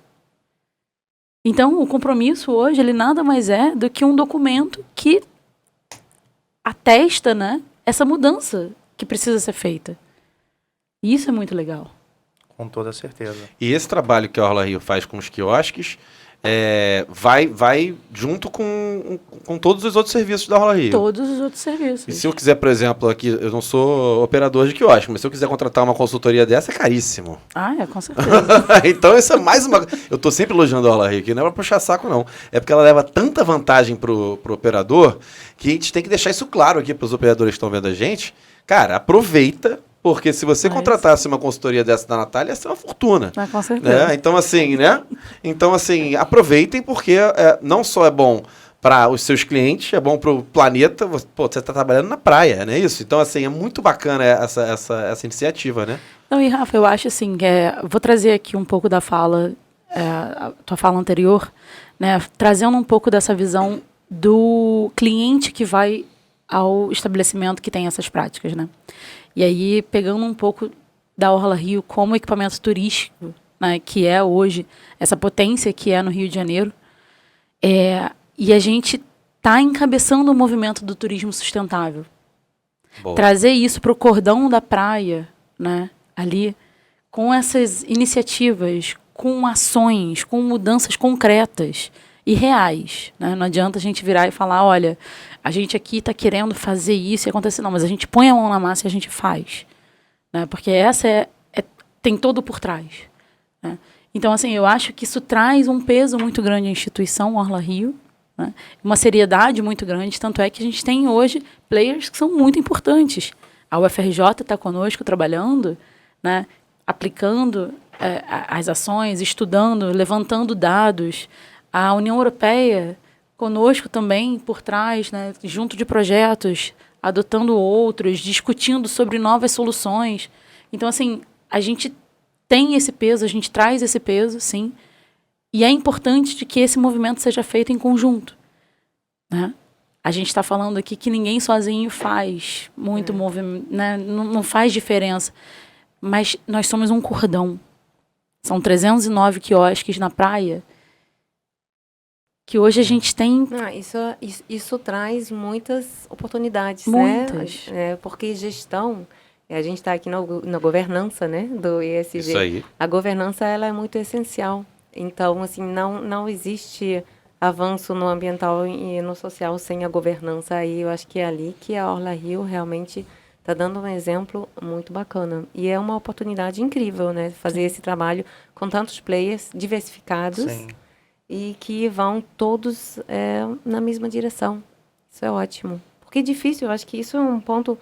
Então, o compromisso hoje, ele nada mais é do que um documento que atesta, né, essa mudança que precisa ser feita. E isso é muito legal. Com toda certeza. E esse trabalho que a Orla Rio faz com os quiosques vai junto com todos os outros serviços da Orla Rio. Todos os outros serviços. E se eu quiser, por exemplo, aqui, eu não sou operador de quiosque, mas se eu quiser contratar uma consultoria dessa, é caríssimo. Com certeza. Então, isso é mais uma... Eu tô sempre elogiando a Orla Rio aqui, não é pra puxar saco, não. É porque ela leva tanta vantagem pro operador que a gente tem que deixar isso claro aqui pros operadores que estão vendo a gente. Cara, aproveita, porque se você contratasse uma consultoria dessa da Natália, ia ser uma fortuna. Com certeza. Né? Então, assim, aproveitem, porque não só é bom para os seus clientes, é bom para o planeta. Você está trabalhando na praia, não é isso? Então, assim, é muito bacana essa iniciativa, né? Não, e Rafa, eu acho assim, vou trazer aqui um pouco da fala, a tua fala anterior, né, trazendo um pouco dessa visão do cliente que vai ao estabelecimento que tem essas práticas, né? E aí, pegando um pouco da Orla Rio como equipamento turístico, né, que é hoje, essa potência que é no Rio de Janeiro, e a gente está encabeçando o movimento do turismo sustentável. Boa. Trazer isso para o cordão da praia, né, ali, com essas iniciativas, com ações, com mudanças concretas e reais. Né? Não adianta a gente virar e falar, olha, a gente aqui está querendo fazer isso e acontecer. Não, mas a gente põe a mão na massa e a gente faz. Né? Porque essa tem todo por trás. Né? Então, assim, eu acho que isso traz um peso muito grande à instituição Orla Rio, né? Uma seriedade muito grande, tanto é que a gente tem hoje players que são muito importantes. A UFRJ está conosco trabalhando, né? Aplicando as ações, estudando, levantando dados. A União Europeia conosco também por trás, né? Junto de projetos, adotando outros, discutindo sobre novas soluções. Então, assim, a gente tem esse peso, a gente traz esse peso, sim, e é importante de que esse movimento seja feito em conjunto. Né? A gente está falando aqui que ninguém sozinho faz muito movimento, né? Não faz diferença, mas nós somos um cordão. São 309 quiosques na praia, que hoje a gente tem... Isso traz muitas oportunidades, muitas. né? Porque gestão, a gente está aqui na governança, né, do ESG. Isso aí. A governança ela é muito essencial. Então, assim, não existe avanço no ambiental e no social sem a governança. Aí eu acho que é ali que a Orla Rio realmente está dando um exemplo muito bacana. E é uma oportunidade incrível, né? Fazer esse trabalho com tantos players diversificados Sim. e que vão todos na mesma direção. Isso é ótimo. Porque é difícil, eu acho que isso é um ponto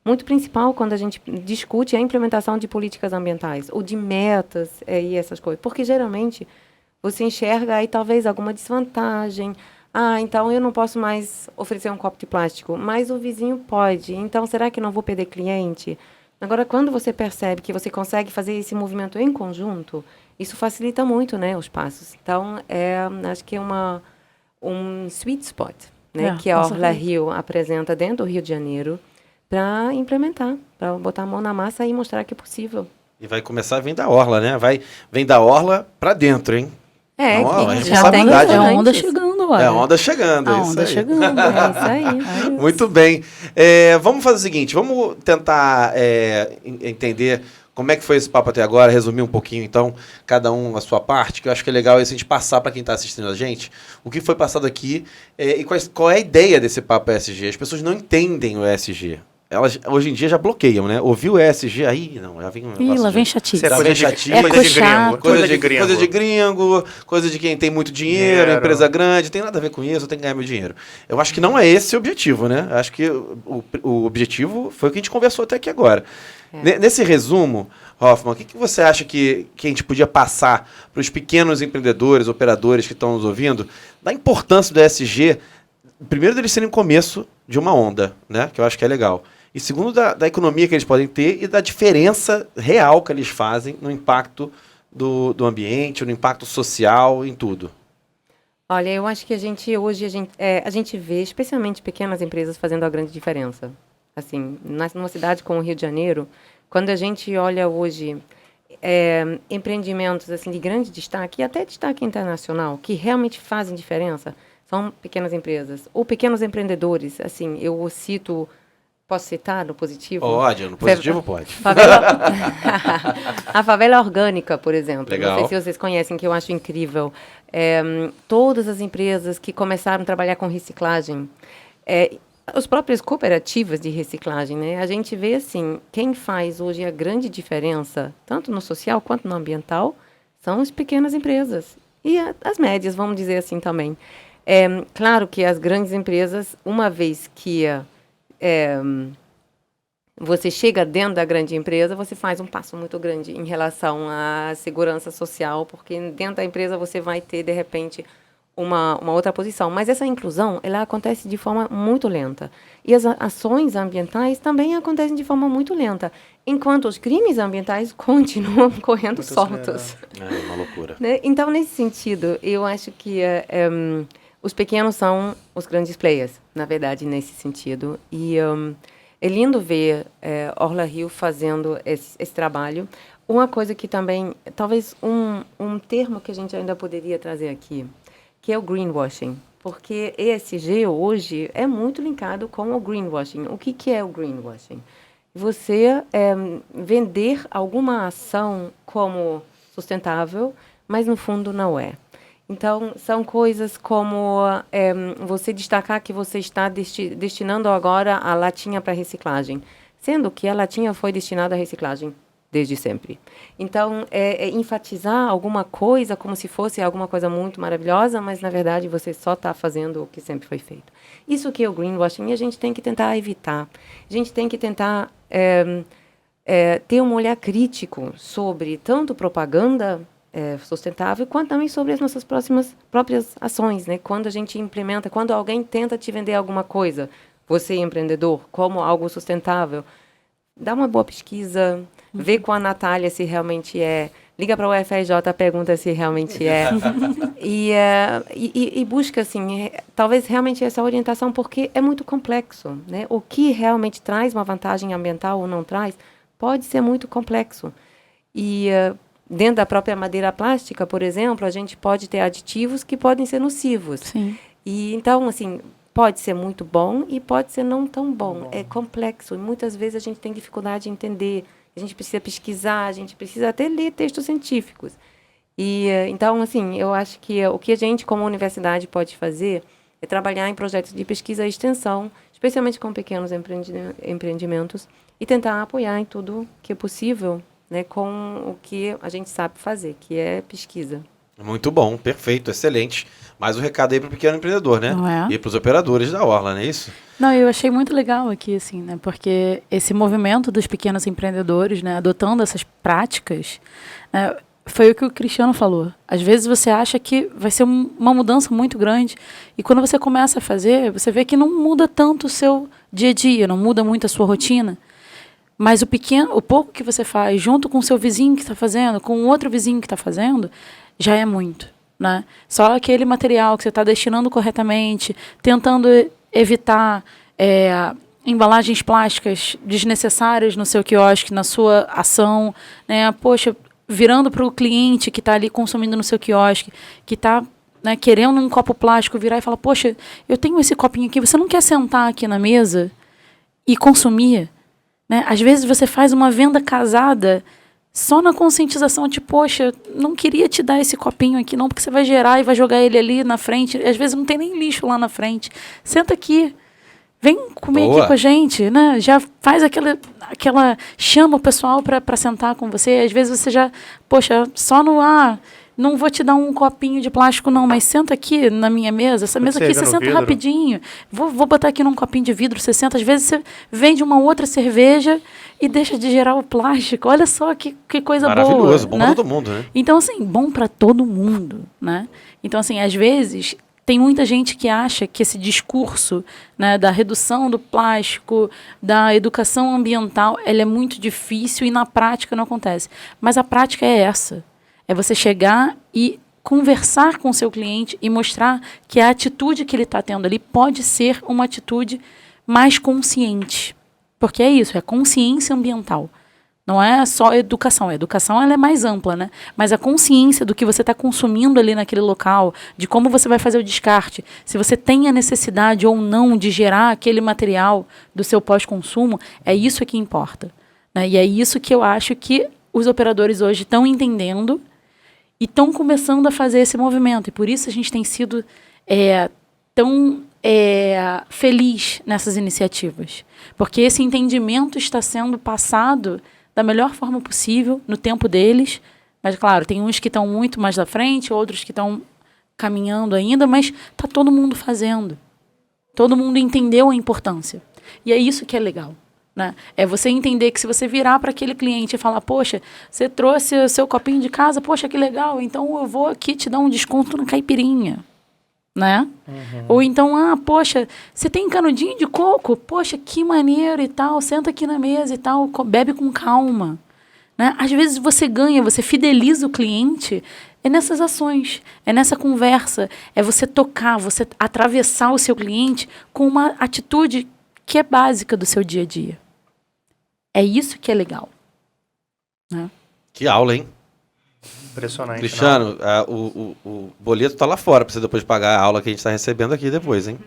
muito principal quando a gente discute a implementação de políticas ambientais, ou de metas e essas coisas. Porque, geralmente, você enxerga aí talvez alguma desvantagem. Ah, então eu não posso mais oferecer um copo de plástico, mas o vizinho pode. Então, será que não vou perder cliente? Agora, quando você percebe que você consegue fazer esse movimento em conjunto, isso facilita muito, né, os passos. Então, acho que é um sweet spot, né, que a Orla Rio apresenta dentro do Rio de Janeiro para implementar, para botar a mão na massa e mostrar que é possível. E vai começar a vir da Orla, né? Vem da Orla para dentro, hein? Não, que já tem a onda chegando, olha. É a onda chegando. A onda chegando. É isso aí. Muito bem. Vamos fazer o seguinte, vamos tentar entender como é que foi esse papo até agora, resumir um pouquinho, então, cada um a sua parte, que eu acho que é legal isso a gente passar para quem está assistindo a gente, o que foi passado aqui e qual é a ideia desse papo ESG. As pessoas não entendem o ESG. Elas, hoje em dia, já bloqueiam, né? Ouviu o ESG, aí não, já vem um negócio. Ih, lá vem chatice. Coisa de chatice. Coisa de gringo. Coisa de gringo, coisa de quem tem muito dinheiro, empresa grande, tem nada a ver com isso, eu tenho que ganhar meu dinheiro. Eu acho que não é esse o objetivo, né? Eu acho que o objetivo foi o que a gente conversou até aqui agora. Nesse resumo, Hoffman, o que você acha que a gente podia passar para os pequenos empreendedores, operadores que estão nos ouvindo, da importância do ESG, primeiro deles serem o começo de uma onda, né? Que eu acho que é legal. E segundo, da economia que eles podem ter e da diferença real que eles fazem no impacto do ambiente, no impacto social, em tudo. Olha, eu acho que hoje a gente vê, especialmente pequenas empresas, fazendo a grande diferença. Assim, numa cidade como o Rio de Janeiro, quando a gente olha hoje empreendimentos assim de grande destaque, e até destaque internacional, que realmente fazem diferença, são pequenas empresas. Ou pequenos empreendedores, assim, eu cito... Posso citar no positivo? Pode, no positivo pode. A favela orgânica, por exemplo. Legal. Não sei se vocês conhecem, que eu acho incrível. Todas as empresas que começaram a trabalhar com reciclagem, as próprias cooperativas de reciclagem, né? A gente vê, assim, quem faz hoje a grande diferença, tanto no social quanto no ambiental, são as pequenas empresas. E as médias, vamos dizer assim também. Claro que as grandes empresas, uma vez que... você chega dentro da grande empresa, você faz um passo muito grande em relação à segurança social, porque dentro da empresa você vai ter, de repente, uma outra posição. Mas essa inclusão, ela acontece de forma muito lenta. E as ações ambientais também acontecem de forma muito lenta, enquanto os crimes ambientais continuam correndo soltos. É uma loucura. Né? Então, nesse sentido, eu acho que... os pequenos são os grandes players, na verdade, nesse sentido. E é lindo ver Orla Rio fazendo esse trabalho. Uma coisa que também, talvez um termo que a gente ainda poderia trazer aqui, que é o greenwashing. Porque ESG hoje é muito linkado com o greenwashing. O que é o greenwashing? Você vender alguma ação como sustentável, mas no fundo não é. Então, são coisas como você destacar que você está destinando agora a latinha para reciclagem, sendo que a latinha foi destinada à reciclagem desde sempre. Então, enfatizar alguma coisa como se fosse alguma coisa muito maravilhosa, mas, na verdade, você só está fazendo o que sempre foi feito. Isso que é o greenwashing, e a gente tem que tentar evitar. A gente tem que tentar ter um olhar crítico sobre tanto propaganda sustentável, quanto também sobre as nossas próprias ações, né? Quando a gente implementa, quando alguém tenta te vender alguma coisa, você empreendedor, como algo sustentável, dá uma boa pesquisa, vê com a Natália se realmente é, liga para o UFRJ, pergunta se realmente é, e busca, assim, talvez realmente essa orientação, porque é muito complexo, né? O que realmente traz uma vantagem ambiental ou não traz, pode ser muito complexo. E dentro da própria madeira plástica, por exemplo, a gente pode ter aditivos que podem ser nocivos. Sim. E então, assim, pode ser muito bom e pode ser não tão bom. É complexo e muitas vezes a gente tem dificuldade de entender. A gente precisa pesquisar, a gente precisa até ler textos científicos. E, então, assim, eu acho que o que a gente, como universidade, pode fazer é trabalhar em projetos de pesquisa e extensão, especialmente com pequenos empreendimentos, e tentar apoiar em tudo que é possível, né, com o que a gente sabe fazer, que é pesquisa. Muito bom, perfeito, excelente. Mais um recado aí para o pequeno empreendedor, né? Não é? E para os operadores da Orla, não é isso? Não, eu achei muito legal aqui, assim, né? Porque esse movimento dos pequenos empreendedores, né, adotando essas práticas, né, foi o que o Cristiano falou. Às vezes você acha que vai ser uma mudança muito grande e quando você começa a fazer, você vê que não muda tanto o seu dia a dia, não muda muito a sua rotina. Mas o pouco que você faz, junto com o seu vizinho que está fazendo, com o outro vizinho que está fazendo, já é muito, né? Só aquele material que você está destinando corretamente, tentando evitar embalagens plásticas desnecessárias no seu quiosque, na sua ação, né? Poxa, virando para o cliente que está ali consumindo no seu quiosque, que está, né, querendo um copo plástico, virar e falar, poxa, eu tenho esse copinho aqui, você não quer sentar aqui na mesa e consumir? Né? Às vezes você faz uma venda casada só na conscientização de, poxa, não queria te dar esse copinho aqui não, porque você vai gerar e vai jogar ele ali na frente. Às vezes não tem nem lixo lá na frente. Senta aqui, vem comer aqui com a gente, né? Já faz aquela chama o pessoal para sentar com você. Às vezes você já, poxa, só no não vou te dar um copinho de plástico não, mas senta aqui na minha mesa, essa mesa aqui, você senta rapidinho. Vou botar aqui num copinho de vidro, você senta. Às vezes você vende uma outra cerveja e deixa de gerar o plástico. Olha só que coisa boa. Maravilhoso, bom né? para todo mundo, né? Então, assim, bom para todo mundo, né? Então, assim, às vezes tem muita gente que acha que esse discurso, né, da redução do plástico, da educação ambiental, ela é muito difícil e na prática não acontece. Mas a prática é essa. É você chegar e conversar com o seu cliente e mostrar que a atitude que ele está tendo ali pode ser uma atitude mais consciente. Porque é isso, é consciência ambiental. Não é só educação. A educação ela é mais ampla, né? Mas a consciência do que você está consumindo ali naquele local, de como você vai fazer o descarte, se você tem a necessidade ou não de gerar aquele material do seu pós-consumo, é isso que importa. Né? E é isso que eu acho que os operadores hoje estão entendendo e estão começando a fazer esse movimento. E por isso a gente tem sido tão feliz nessas iniciativas. Porque esse entendimento está sendo passado da melhor forma possível, no tempo deles. Mas, claro, tem uns que estão muito mais à frente, outros que estão caminhando ainda, mas está todo mundo fazendo. Todo mundo entendeu a importância. E é isso que é legal. Né? É você entender que se você virar para aquele cliente e falar, poxa, você trouxe o seu copinho de casa, poxa, que legal, então eu vou aqui te dar um desconto na caipirinha. Né? Uhum. Ou então, poxa, você tem canudinho de coco? Poxa, que maneiro e tal, senta aqui na mesa e tal, bebe com calma. Né? Às vezes você ganha, você fideliza o cliente, é nessas ações, é nessa conversa, é você tocar, você atravessar o seu cliente com uma atitude que é básica do seu dia a dia. É isso que é legal. Né? Que aula, hein? Impressionante. Cristiano, o boleto tá lá fora, pra você depois pagar a aula que a gente tá recebendo aqui depois, hein?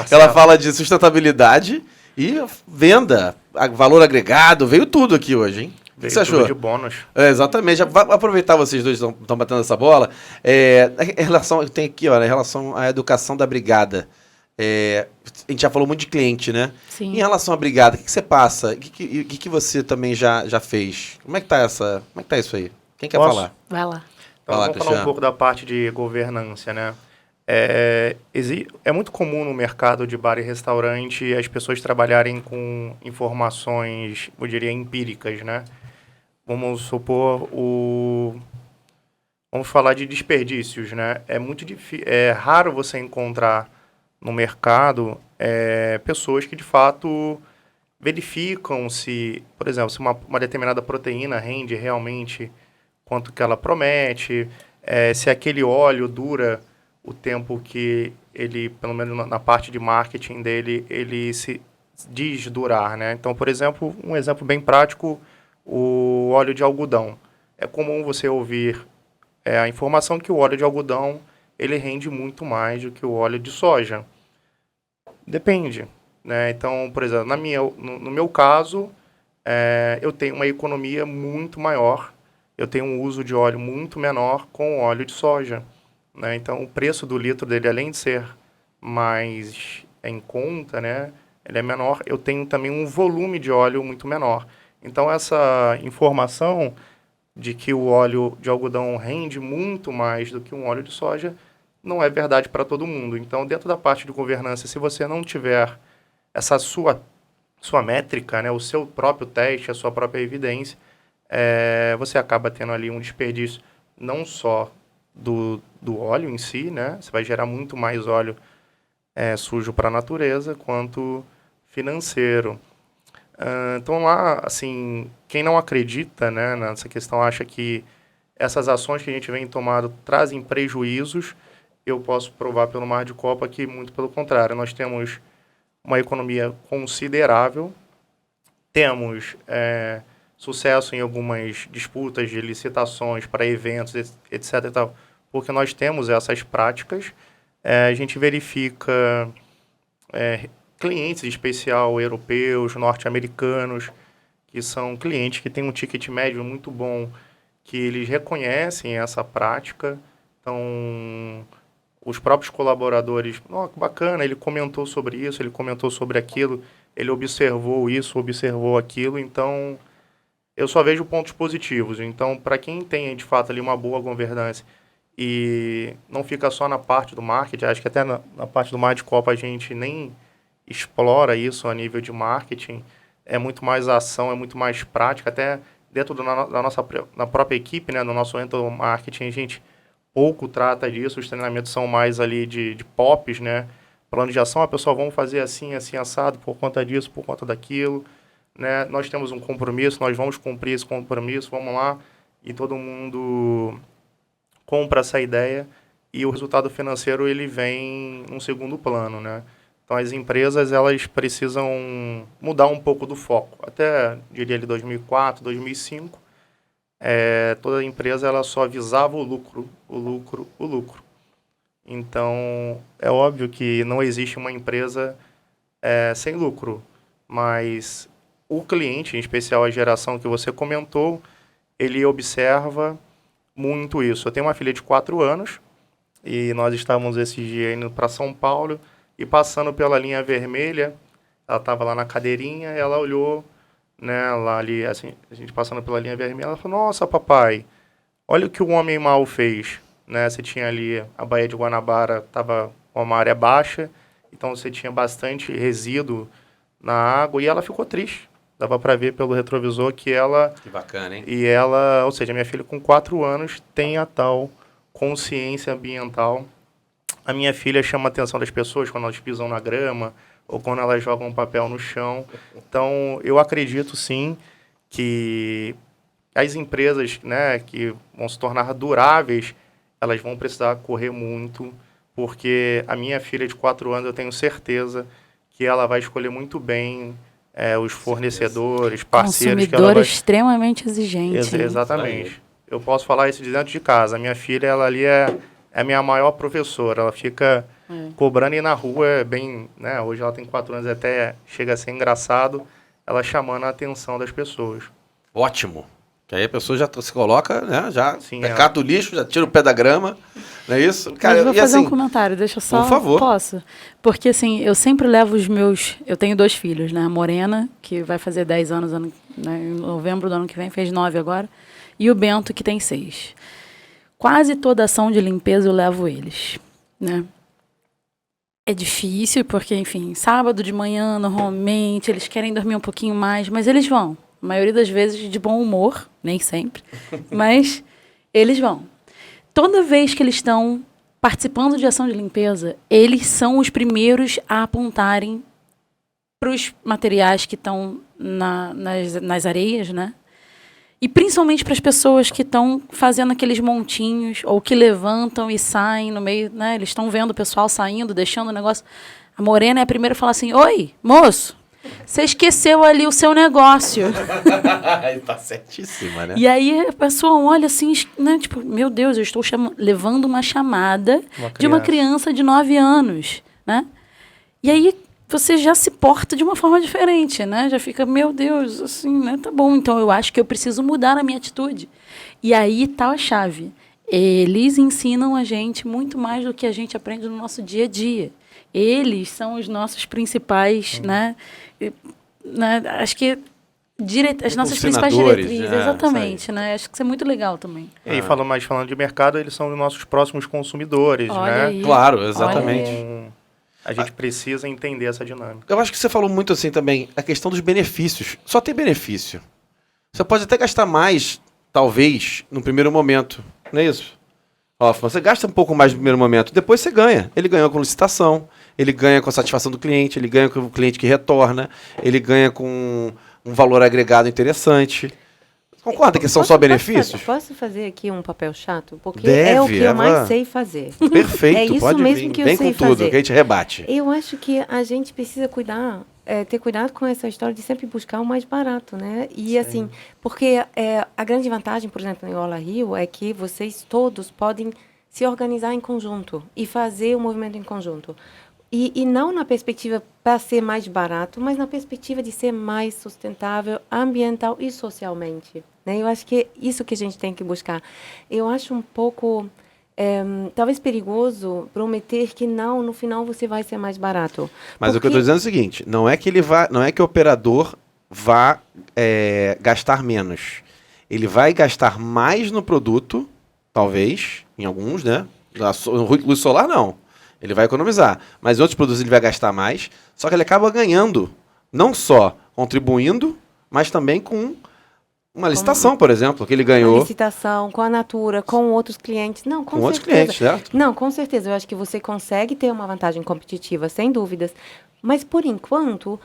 Ela fala de sustentabilidade e venda, valor agregado, veio tudo aqui hoje, hein? O que você achou? De bônus. Exatamente. Já vou aproveitar, vocês dois estão batendo essa bola. Em relação, tem aqui, ó, em relação à educação da brigada. A gente já falou muito de cliente, né? Sim. Em relação à brigada, o que você passa? O que você também já fez? Como é que tá isso aí? Quem quer falar? Vai lá. Então, vamos falar um pouco da parte de governança, né? É muito comum no mercado de bar e restaurante as pessoas trabalharem com informações, eu diria, empíricas, né? Vamos supor Vamos falar de desperdícios, né? É raro você encontrar no mercado pessoas que de fato verificam se, por exemplo, se uma determinada proteína rende realmente quanto que ela promete, se aquele óleo dura o tempo que ele, pelo menos na parte de marketing dele, ele se diz durar, né? Então, por exemplo, um exemplo bem prático, o óleo de algodão. É comum você ouvir a informação que o óleo de algodão ele rende muito mais do que o óleo de soja. Depende, né? Então, por exemplo, no meu caso, eu tenho uma economia muito maior eu tenho um uso de óleo muito menor com óleo de soja, né? Então, o preço do litro dele, além de ser mais em conta, né, ele é menor, eu tenho também um volume de óleo muito menor. Então, essa informação de que o óleo de algodão rende muito mais do que um óleo de soja não é verdade para todo mundo. Então, dentro da parte de governança, se você não tiver essa sua métrica, né, o seu próprio teste, a sua própria evidência, você acaba tendo ali um desperdício não só do óleo em si, né? Você vai gerar muito mais óleo sujo para a natureza, quanto financeiro. Então, lá, assim, quem não acredita, né, nessa questão, acha que essas ações que a gente vem tomando trazem prejuízos, eu posso provar pelo Mar de Copa que, muito pelo contrário, nós temos uma economia considerável, temos sucesso em algumas disputas de licitações para eventos, etc. e tal, porque nós temos essas práticas. A gente verifica clientes em especial europeus, norte-americanos, que são clientes que têm um ticket médio muito bom, que eles reconhecem essa prática. Então, os próprios colaboradores, que bacana, ele comentou sobre isso, ele comentou sobre aquilo, ele observou isso, observou aquilo. Então, eu só vejo pontos positivos. Então, para quem tem, de fato, ali uma boa governança e não fica só na parte do marketing, acho que até na parte do Mar de Copa a gente nem explora isso a nível de marketing, é muito mais ação, é muito mais prática, até dentro da própria equipe, né, no nosso marketing, a gente pouco trata disso, os treinamentos são mais ali de POPs, né, plano de ação, a pessoa vamos fazer assim, assim, assado, por conta disso, por conta daquilo, né, nós temos um compromisso, nós vamos cumprir esse compromisso, vamos lá, e todo mundo compra essa ideia, e o resultado financeiro, ele vem num segundo plano, né. Então, as empresas, elas precisam mudar um pouco do foco. Até, diria ali, 2004, 2005, toda empresa ela só visava o lucro. Então, é óbvio que não existe uma empresa sem lucro, mas o cliente, em especial a geração que você comentou, ele observa muito isso. Eu tenho uma filha de 4 anos e nós estávamos esses dias indo para São Paulo, e passando pela linha vermelha, ela estava lá na cadeirinha, ela olhou, né, lá ali, assim, a gente passando pela linha vermelha, ela falou, nossa, papai, olha o que o homem mau fez, né, você tinha ali, a Baía de Guanabara estava com uma área baixa, então você tinha bastante resíduo na água, e ela ficou triste, dava para ver pelo retrovisor que ela... Que bacana, hein? E ela, ou seja, minha filha com 4 anos tem a tal consciência ambiental. A minha filha chama a atenção das pessoas quando elas pisam na grama ou quando elas jogam um papel no chão. Então, eu acredito, sim, que as empresas, né, que vão se tornar duráveis, elas vão precisar correr muito, porque a minha filha de 4 anos, eu tenho certeza que ela vai escolher muito bem os fornecedores, parceiros. Consumidor extremamente exigente. Exatamente. Eu posso falar isso de dentro de casa. A minha filha, ela ali é a minha maior professora, ela fica cobrando, e na rua é bem, né, hoje ela tem 4 anos, até chega a ser engraçado, ela chamando a atenção das pessoas. Ótimo. Que aí a pessoa já se coloca, né, já cata o lixo, já tira o pé da grama, não é isso? Cara, eu vou fazer um comentário, deixa eu só... Por favor. Posso? Porque, assim, eu sempre levo os meus... Eu tenho 2 filhos, né, a Morena, que vai fazer 10 anos em novembro do ano que vem, fez 9 agora, e o Bento, que tem 6. Quase toda ação de limpeza eu levo eles, né? É difícil, porque, enfim, sábado de manhã, normalmente, eles querem dormir um pouquinho mais, mas eles vão. A maioria das vezes de bom humor, nem sempre, mas eles vão. Toda vez que eles estão participando de ação de limpeza, eles são os primeiros a apontarem para os materiais que estão nas areias, né? E principalmente para as pessoas que estão fazendo aqueles montinhos, ou que levantam e saem no meio, né? Eles estão vendo o pessoal saindo, deixando o negócio. A Morena é a primeira a falar assim, oi, moço, você esqueceu ali o seu negócio. Tá certíssima, né? E aí a pessoa olha assim, né? Tipo, meu Deus, eu estou levando uma chamada de uma criança de 9 anos, né? E aí você já se porta de uma forma diferente, né? Já fica, meu Deus, assim, né? Tá bom, então eu acho que eu preciso mudar a minha atitude. E aí tá a chave. Eles ensinam a gente muito mais do que a gente aprende no nosso dia a dia. Eles são os nossos principais, né? Acho que as nossas principais diretrizes, exatamente, né? Acho que isso é muito legal também. E aí, falando de mercado, eles são os nossos próximos consumidores, Olha né? aí. Claro, exatamente. Então, a gente precisa entender essa dinâmica. Eu acho que você falou muito assim também, a questão dos benefícios. Só tem benefício. Você pode até gastar mais, talvez, no primeiro momento. Não é isso? Você gasta um pouco mais no primeiro momento, depois você ganha. Ele ganhou com licitação, ele ganha com a satisfação do cliente, ele ganha com o cliente que retorna, ele ganha com um valor agregado interessante. Concorda que são só benefícios? Posso fazer aqui um papel chato? Porque é o que eu mais sei fazer. Perfeito, é isso pode mesmo vir. Que eu Vem sei com tudo, fazer. que a gente rebate. Eu acho que a gente precisa ter cuidado com essa história de sempre buscar o mais barato, né? E assim, porque a grande vantagem, por exemplo, em Orla Rio, é que vocês todos podem se organizar em conjunto e fazer o movimento em conjunto. E não na perspectiva para ser mais barato, mas na perspectiva de ser mais sustentável, ambiental e socialmente. Né? Eu acho que é isso que a gente tem que buscar. Eu acho um pouco, talvez perigoso, prometer que no final você vai ser mais barato. Mas o que eu estou dizendo é o seguinte, não é que o operador vá gastar menos. Ele vai gastar mais no produto, talvez, em alguns, né? Luz solar, não. Ele vai economizar. Mas em outros produtos ele vai gastar mais, só que ele acaba ganhando, não só contribuindo, mas também com uma licitação, por exemplo, que ele ganhou. Uma licitação, com a Natura, com outros clientes. Não, com outros certeza. clientes, certo? Não, com certeza. Eu acho que você consegue ter uma vantagem competitiva, sem dúvidas. Mas, por enquanto,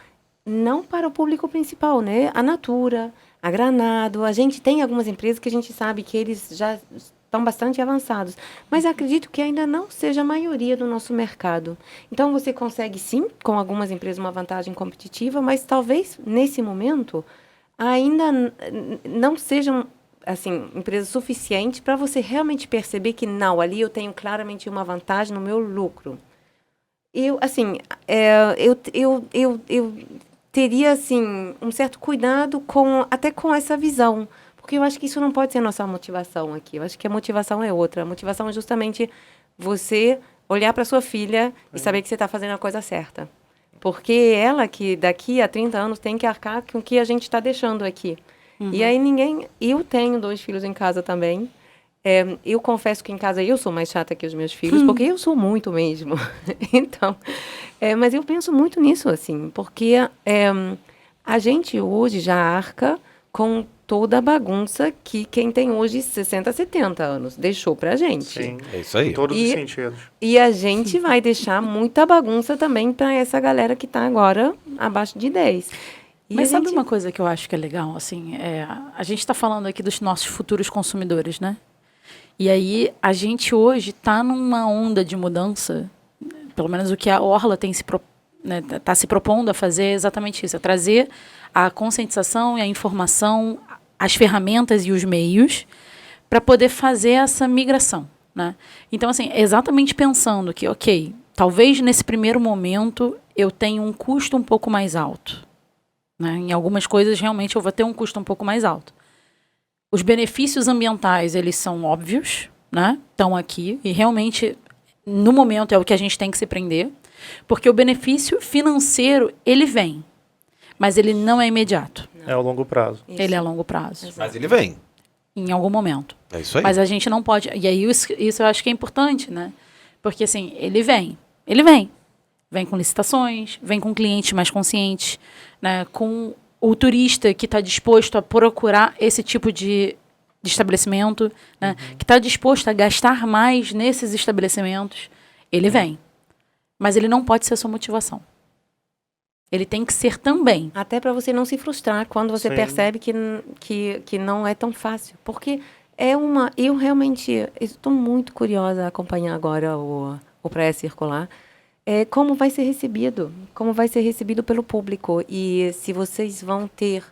não para o público principal, né? A Natura, a Granado, a gente tem algumas empresas que a gente sabe que eles já estão bastante avançados, mas acredito que ainda não seja a maioria do nosso mercado. Então, você consegue, sim, com algumas empresas, uma vantagem competitiva, mas talvez, nesse momento, ainda não sejam, assim, empresas suficientes para você realmente perceber que, não, ali eu tenho claramente uma vantagem no meu lucro. Eu teria, assim, um certo cuidado até com essa visão, porque eu acho que isso não pode ser a nossa motivação aqui. Eu acho que a motivação é outra. A motivação é justamente você olhar para sua filha e saber que você está fazendo a coisa certa. Porque ela que daqui a 30 anos tem que arcar com o que a gente está deixando aqui. Uhum. E aí eu tenho 2 filhos em casa também. Eu confesso que em casa eu sou mais chata que os meus filhos, porque eu sou muito mesmo. Então, mas eu penso muito nisso, assim, porque a gente hoje já arca com toda a bagunça que quem tem hoje 60, 70 anos deixou pra gente. Sim, é isso aí. Em todos os sentidos. E a gente vai deixar muita bagunça também para essa galera que está agora abaixo de 10. Mas sabe uma coisa que eu acho que é legal? Assim, a gente está falando aqui dos nossos futuros consumidores, né? E aí a gente hoje está numa onda de mudança, pelo menos o que a Orla tem tá se propondo a fazer é exatamente isso, é trazer a conscientização e a informação, as ferramentas e os meios para poder fazer essa migração, né? Então, assim, exatamente pensando que, ok, talvez nesse primeiro momento eu tenha um custo um pouco mais alto, né? Em algumas coisas, realmente, eu vou ter um custo um pouco mais alto. Os benefícios ambientais, eles são óbvios, né? Estão aqui e realmente, no momento, é o que a gente tem que se prender, porque o benefício financeiro, ele vem, mas ele não é imediato. É a longo prazo. Isso. Ele é a longo prazo. Exato. Mas ele vem. Em algum momento. É isso aí. Mas a gente não pode... E aí isso eu acho que é importante, né? Porque, assim, ele vem. Ele vem. Vem com licitações, vem com clientes mais conscientes, né? Com o turista que está disposto a procurar esse tipo de estabelecimento, né? Que está disposto a gastar mais nesses estabelecimentos. Ele vem. Mas ele não pode ser a sua motivação. Ele tem que ser também. Até para você não se frustrar quando você percebe que não é tão fácil. Porque eu realmente estou muito curiosa a acompanhar agora o Praia Circular. Como vai ser recebido. Como vai ser recebido pelo público. E se vocês vão ter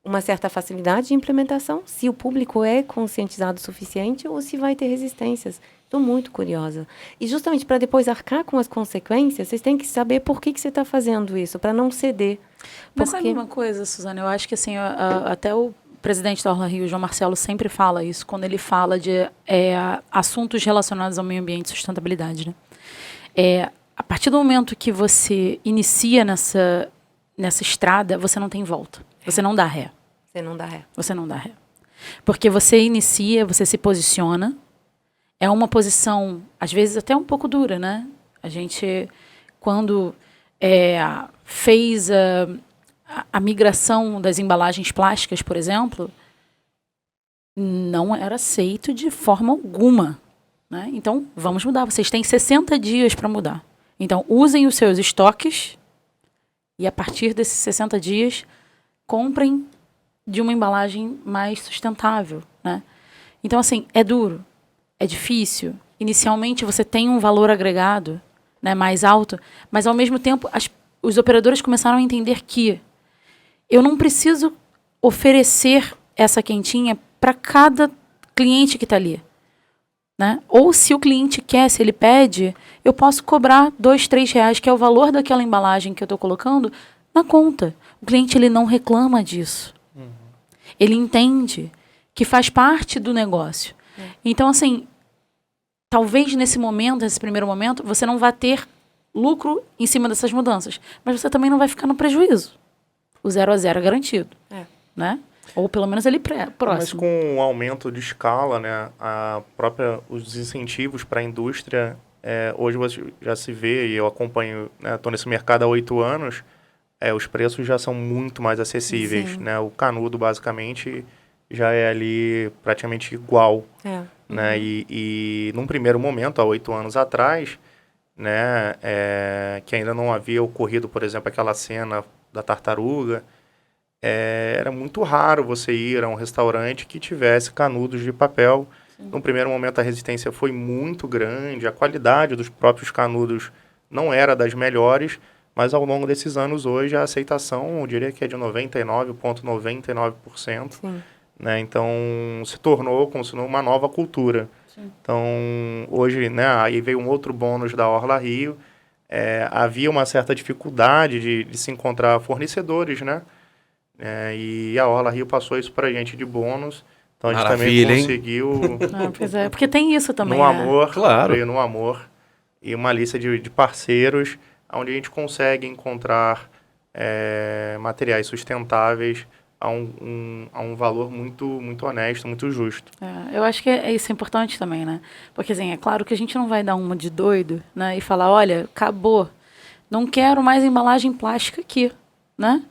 uma certa facilidade de implementação, se o público é conscientizado o suficiente ou se vai ter resistências. Estou muito curiosa. E justamente para depois arcar com as consequências, vocês têm que saber por que você está fazendo isso, para não ceder. Mas sabe uma coisa, Suzana? Eu acho que assim, até o presidente da Orla Rio, João Marcelo, sempre fala isso, quando ele fala de assuntos relacionados ao meio ambiente e sustentabilidade. Né? A partir do momento que você inicia nessa estrada, você não tem volta. Você não dá ré. Você não dá ré. Você não dá ré. Porque você inicia, você se posiciona. É uma posição, às vezes, até um pouco dura, né? A gente, quando fez a migração das embalagens plásticas, por exemplo, não era aceito de forma alguma. Né? Então, vamos mudar. Vocês têm 60 dias para mudar. Então, usem os seus estoques e, a partir desses 60 dias, comprem de uma embalagem mais sustentável. Né? Então, assim, é duro. É difícil. Inicialmente, você tem um valor agregado, né, mais alto, mas, ao mesmo tempo, os operadores começaram a entender que eu não preciso oferecer essa quentinha para cada cliente que está ali. Né? Ou, se o cliente quer, se ele pede, eu posso cobrar R$2, R$3, que é o valor daquela embalagem que eu estou colocando, na conta. O cliente ele não reclama disso. Ele entende que faz parte do negócio. Então, assim, talvez nesse primeiro momento, você não vá ter lucro em cima dessas mudanças, mas você também não vai ficar no prejuízo. O 0 a 0 é garantido. Né? Ou pelo menos ali próximo. Mas com o aumento de escala, né, os incentivos para a indústria, hoje você já se vê, e eu acompanho, estou nesse mercado há 8 anos, os preços já são muito mais acessíveis. Né? O canudo, basicamente, já é ali praticamente igual. Né? E num primeiro momento, há 8 anos atrás, né, que ainda não havia ocorrido, por exemplo, aquela cena da tartaruga, era muito raro você ir a um restaurante que tivesse canudos de papel. No primeiro momento, a resistência foi muito grande, a qualidade dos próprios canudos não era das melhores, mas ao longo desses anos, hoje, a aceitação, eu diria que é de 99,99%. Né? Então, se tornou uma nova cultura. Sim. Então, hoje, né, aí veio um outro bônus da Orla Rio, havia uma certa dificuldade de se encontrar fornecedores, né? E a Orla Rio passou isso pra gente de bônus. Então a gente também conseguiu. Pois é, porque tem isso também. No amor, claro. Veio no amor. E uma lista de parceiros, onde a gente consegue encontrar materiais sustentáveis a um valor muito, muito honesto, muito justo. Eu acho que isso é importante também, né? Porque, assim, é claro que a gente não vai dar uma de doido, né? E falar, olha, acabou. Não quero mais embalagem plástica aqui, né?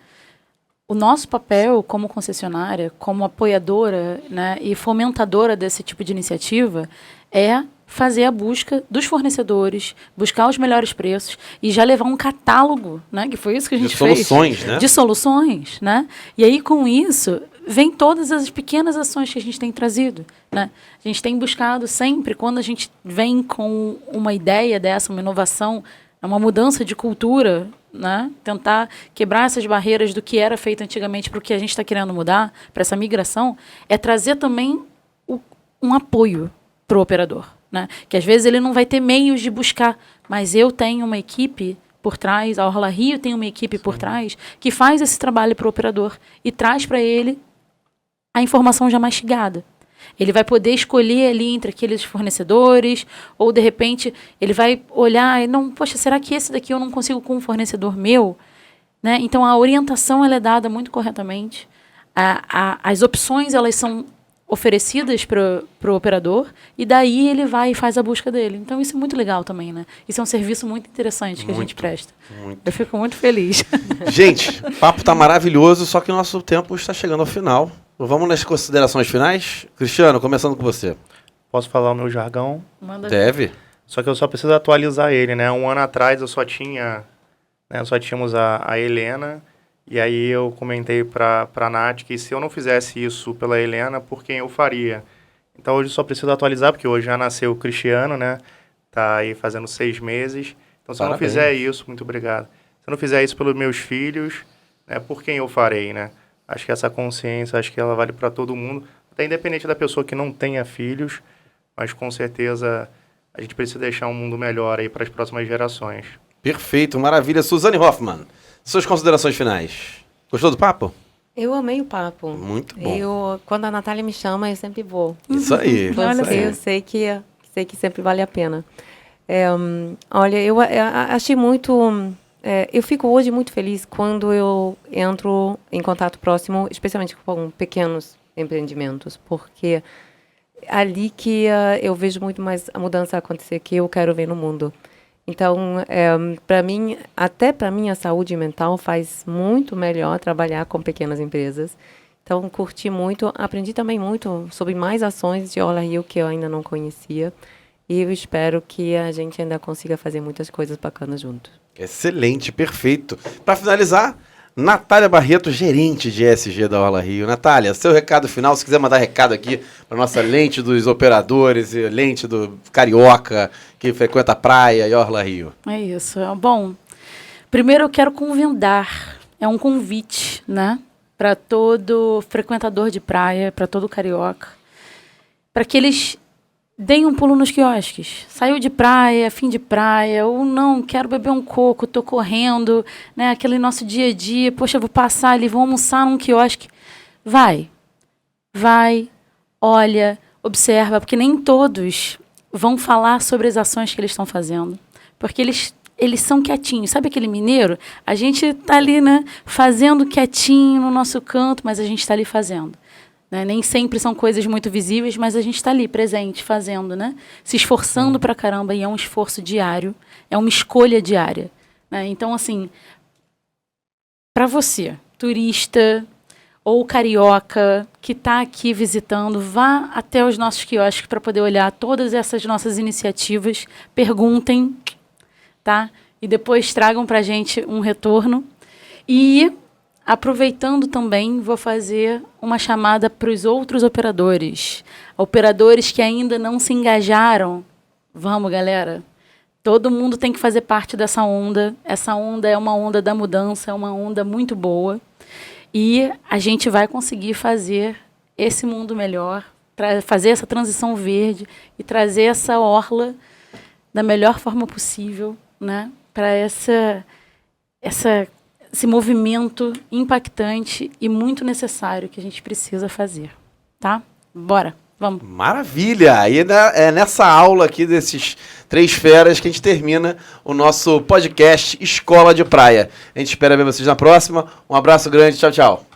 O nosso papel como concessionária, como apoiadora, né, e fomentadora desse tipo de iniciativa é fazer a busca dos fornecedores, buscar os melhores preços e já levar um catálogo, né, que foi isso que a gente fez. De soluções, né? De soluções, né? E aí, com isso, vem todas as pequenas ações que a gente tem trazido, né? A gente tem buscado sempre, quando a gente vem com uma ideia dessa, uma inovação, uma mudança de cultura, né? Tentar quebrar essas barreiras do que era feito antigamente para o que a gente está querendo mudar, para essa migração, é trazer também um apoio para o operador. Né? Que às vezes ele não vai ter meios de buscar, mas eu tenho uma equipe por trás, a Orla Rio tem uma equipe por trás, que faz esse trabalho para o operador e traz para ele a informação já mastigada. Ele vai poder escolher ali entre aqueles fornecedores, ou de repente ele vai olhar e não, poxa, será que esse daqui eu não consigo com um fornecedor meu? Né? Então a orientação ela é dada muito corretamente, as opções elas são oferecidas para o operador, e daí ele vai e faz a busca dele. Então isso é muito legal também, né? Isso é um serviço muito interessante que a gente presta. Eu fico muito feliz. Gente, o papo tá maravilhoso, só que o nosso tempo está chegando ao final. Vamos nas considerações finais? Cristiano, começando com você. Posso falar o meu jargão? Manda. Deve. Só que eu só preciso atualizar ele, né? Um ano atrás eu só tínhamos a Helena, e aí eu comentei para a Nath que se eu não fizesse isso pela Helena, por quem eu faria? Então hoje eu só preciso atualizar, porque hoje já nasceu o Cristiano, né? Tá aí fazendo 6 meses. Então se eu não fizer isso, muito obrigado. Se eu não fizer isso pelos meus filhos, né, por quem eu farei, né? Acho que essa consciência, acho que ela vale para todo mundo, até independente da pessoa que não tenha filhos, mas com certeza a gente precisa deixar um mundo melhor aí para as próximas gerações. Perfeito, maravilha. Suzane Hoffmann, suas considerações finais. Gostou do papo? Eu amei o papo. Muito bom. Quando a Natália me chama, eu sempre vou. Isso aí. Porque eu sei que sempre vale a pena. Olha, eu achei muito... eu fico hoje muito feliz quando eu entro em contato próximo, especialmente com pequenos empreendimentos, porque é ali que eu vejo muito mais a mudança acontecer que eu quero ver no mundo. Então, para mim, até para minha saúde mental, faz muito melhor trabalhar com pequenas empresas. Então, curti muito, aprendi também muito sobre mais ações de Orla Rio que eu ainda não conhecia. E eu espero que a gente ainda consiga fazer muitas coisas bacanas juntos. Excelente, perfeito. Para finalizar, Natália Barreto, gerente de ESG da Orla Rio. Natália, seu recado final, se quiser mandar recado aqui para nossa lente dos operadores e lente do carioca que frequenta a praia e Orla Rio. É isso. Bom, primeiro eu quero convidar, é um convite, né, para todo frequentador de praia, para todo carioca, para que eles deem um pulo nos quiosques. Saiu de praia, fim de praia, ou não, quero beber um coco, tô correndo, né? Aquele nosso dia a dia, poxa, vou passar ali, vou almoçar num quiosque. Vai, olha, observa, porque nem todos vão falar sobre as ações que eles estão fazendo. Porque eles são quietinhos. Sabe aquele mineiro? A gente tá ali, né, fazendo quietinho no nosso canto, mas a gente está ali fazendo. Né? Nem sempre são coisas muito visíveis, mas a gente está ali, presente, fazendo, né? Se esforçando pra caramba, e é um esforço diário, é uma escolha diária. Né? Então, assim, para você, turista ou carioca que está aqui visitando, vá até os nossos quiosques para poder olhar todas essas nossas iniciativas, perguntem, tá? E depois tragam para a gente um retorno. E... aproveitando também, vou fazer uma chamada para os outros operadores. Operadores que ainda não se engajaram. Vamos, galera. Todo mundo tem que fazer parte dessa onda. Essa onda é uma onda da mudança, é uma onda muito boa. E a gente vai conseguir fazer esse mundo melhor, fazer essa transição verde e trazer essa orla da melhor forma possível, né, para esse movimento impactante e muito necessário que a gente precisa fazer, tá? Bora, vamos. Maravilha! E é nessa aula aqui desses 3 feras que a gente termina o nosso podcast Escola de Praia. A gente espera ver vocês na próxima. Um abraço grande, tchau, tchau.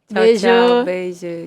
Beijo. Tchau, beijo.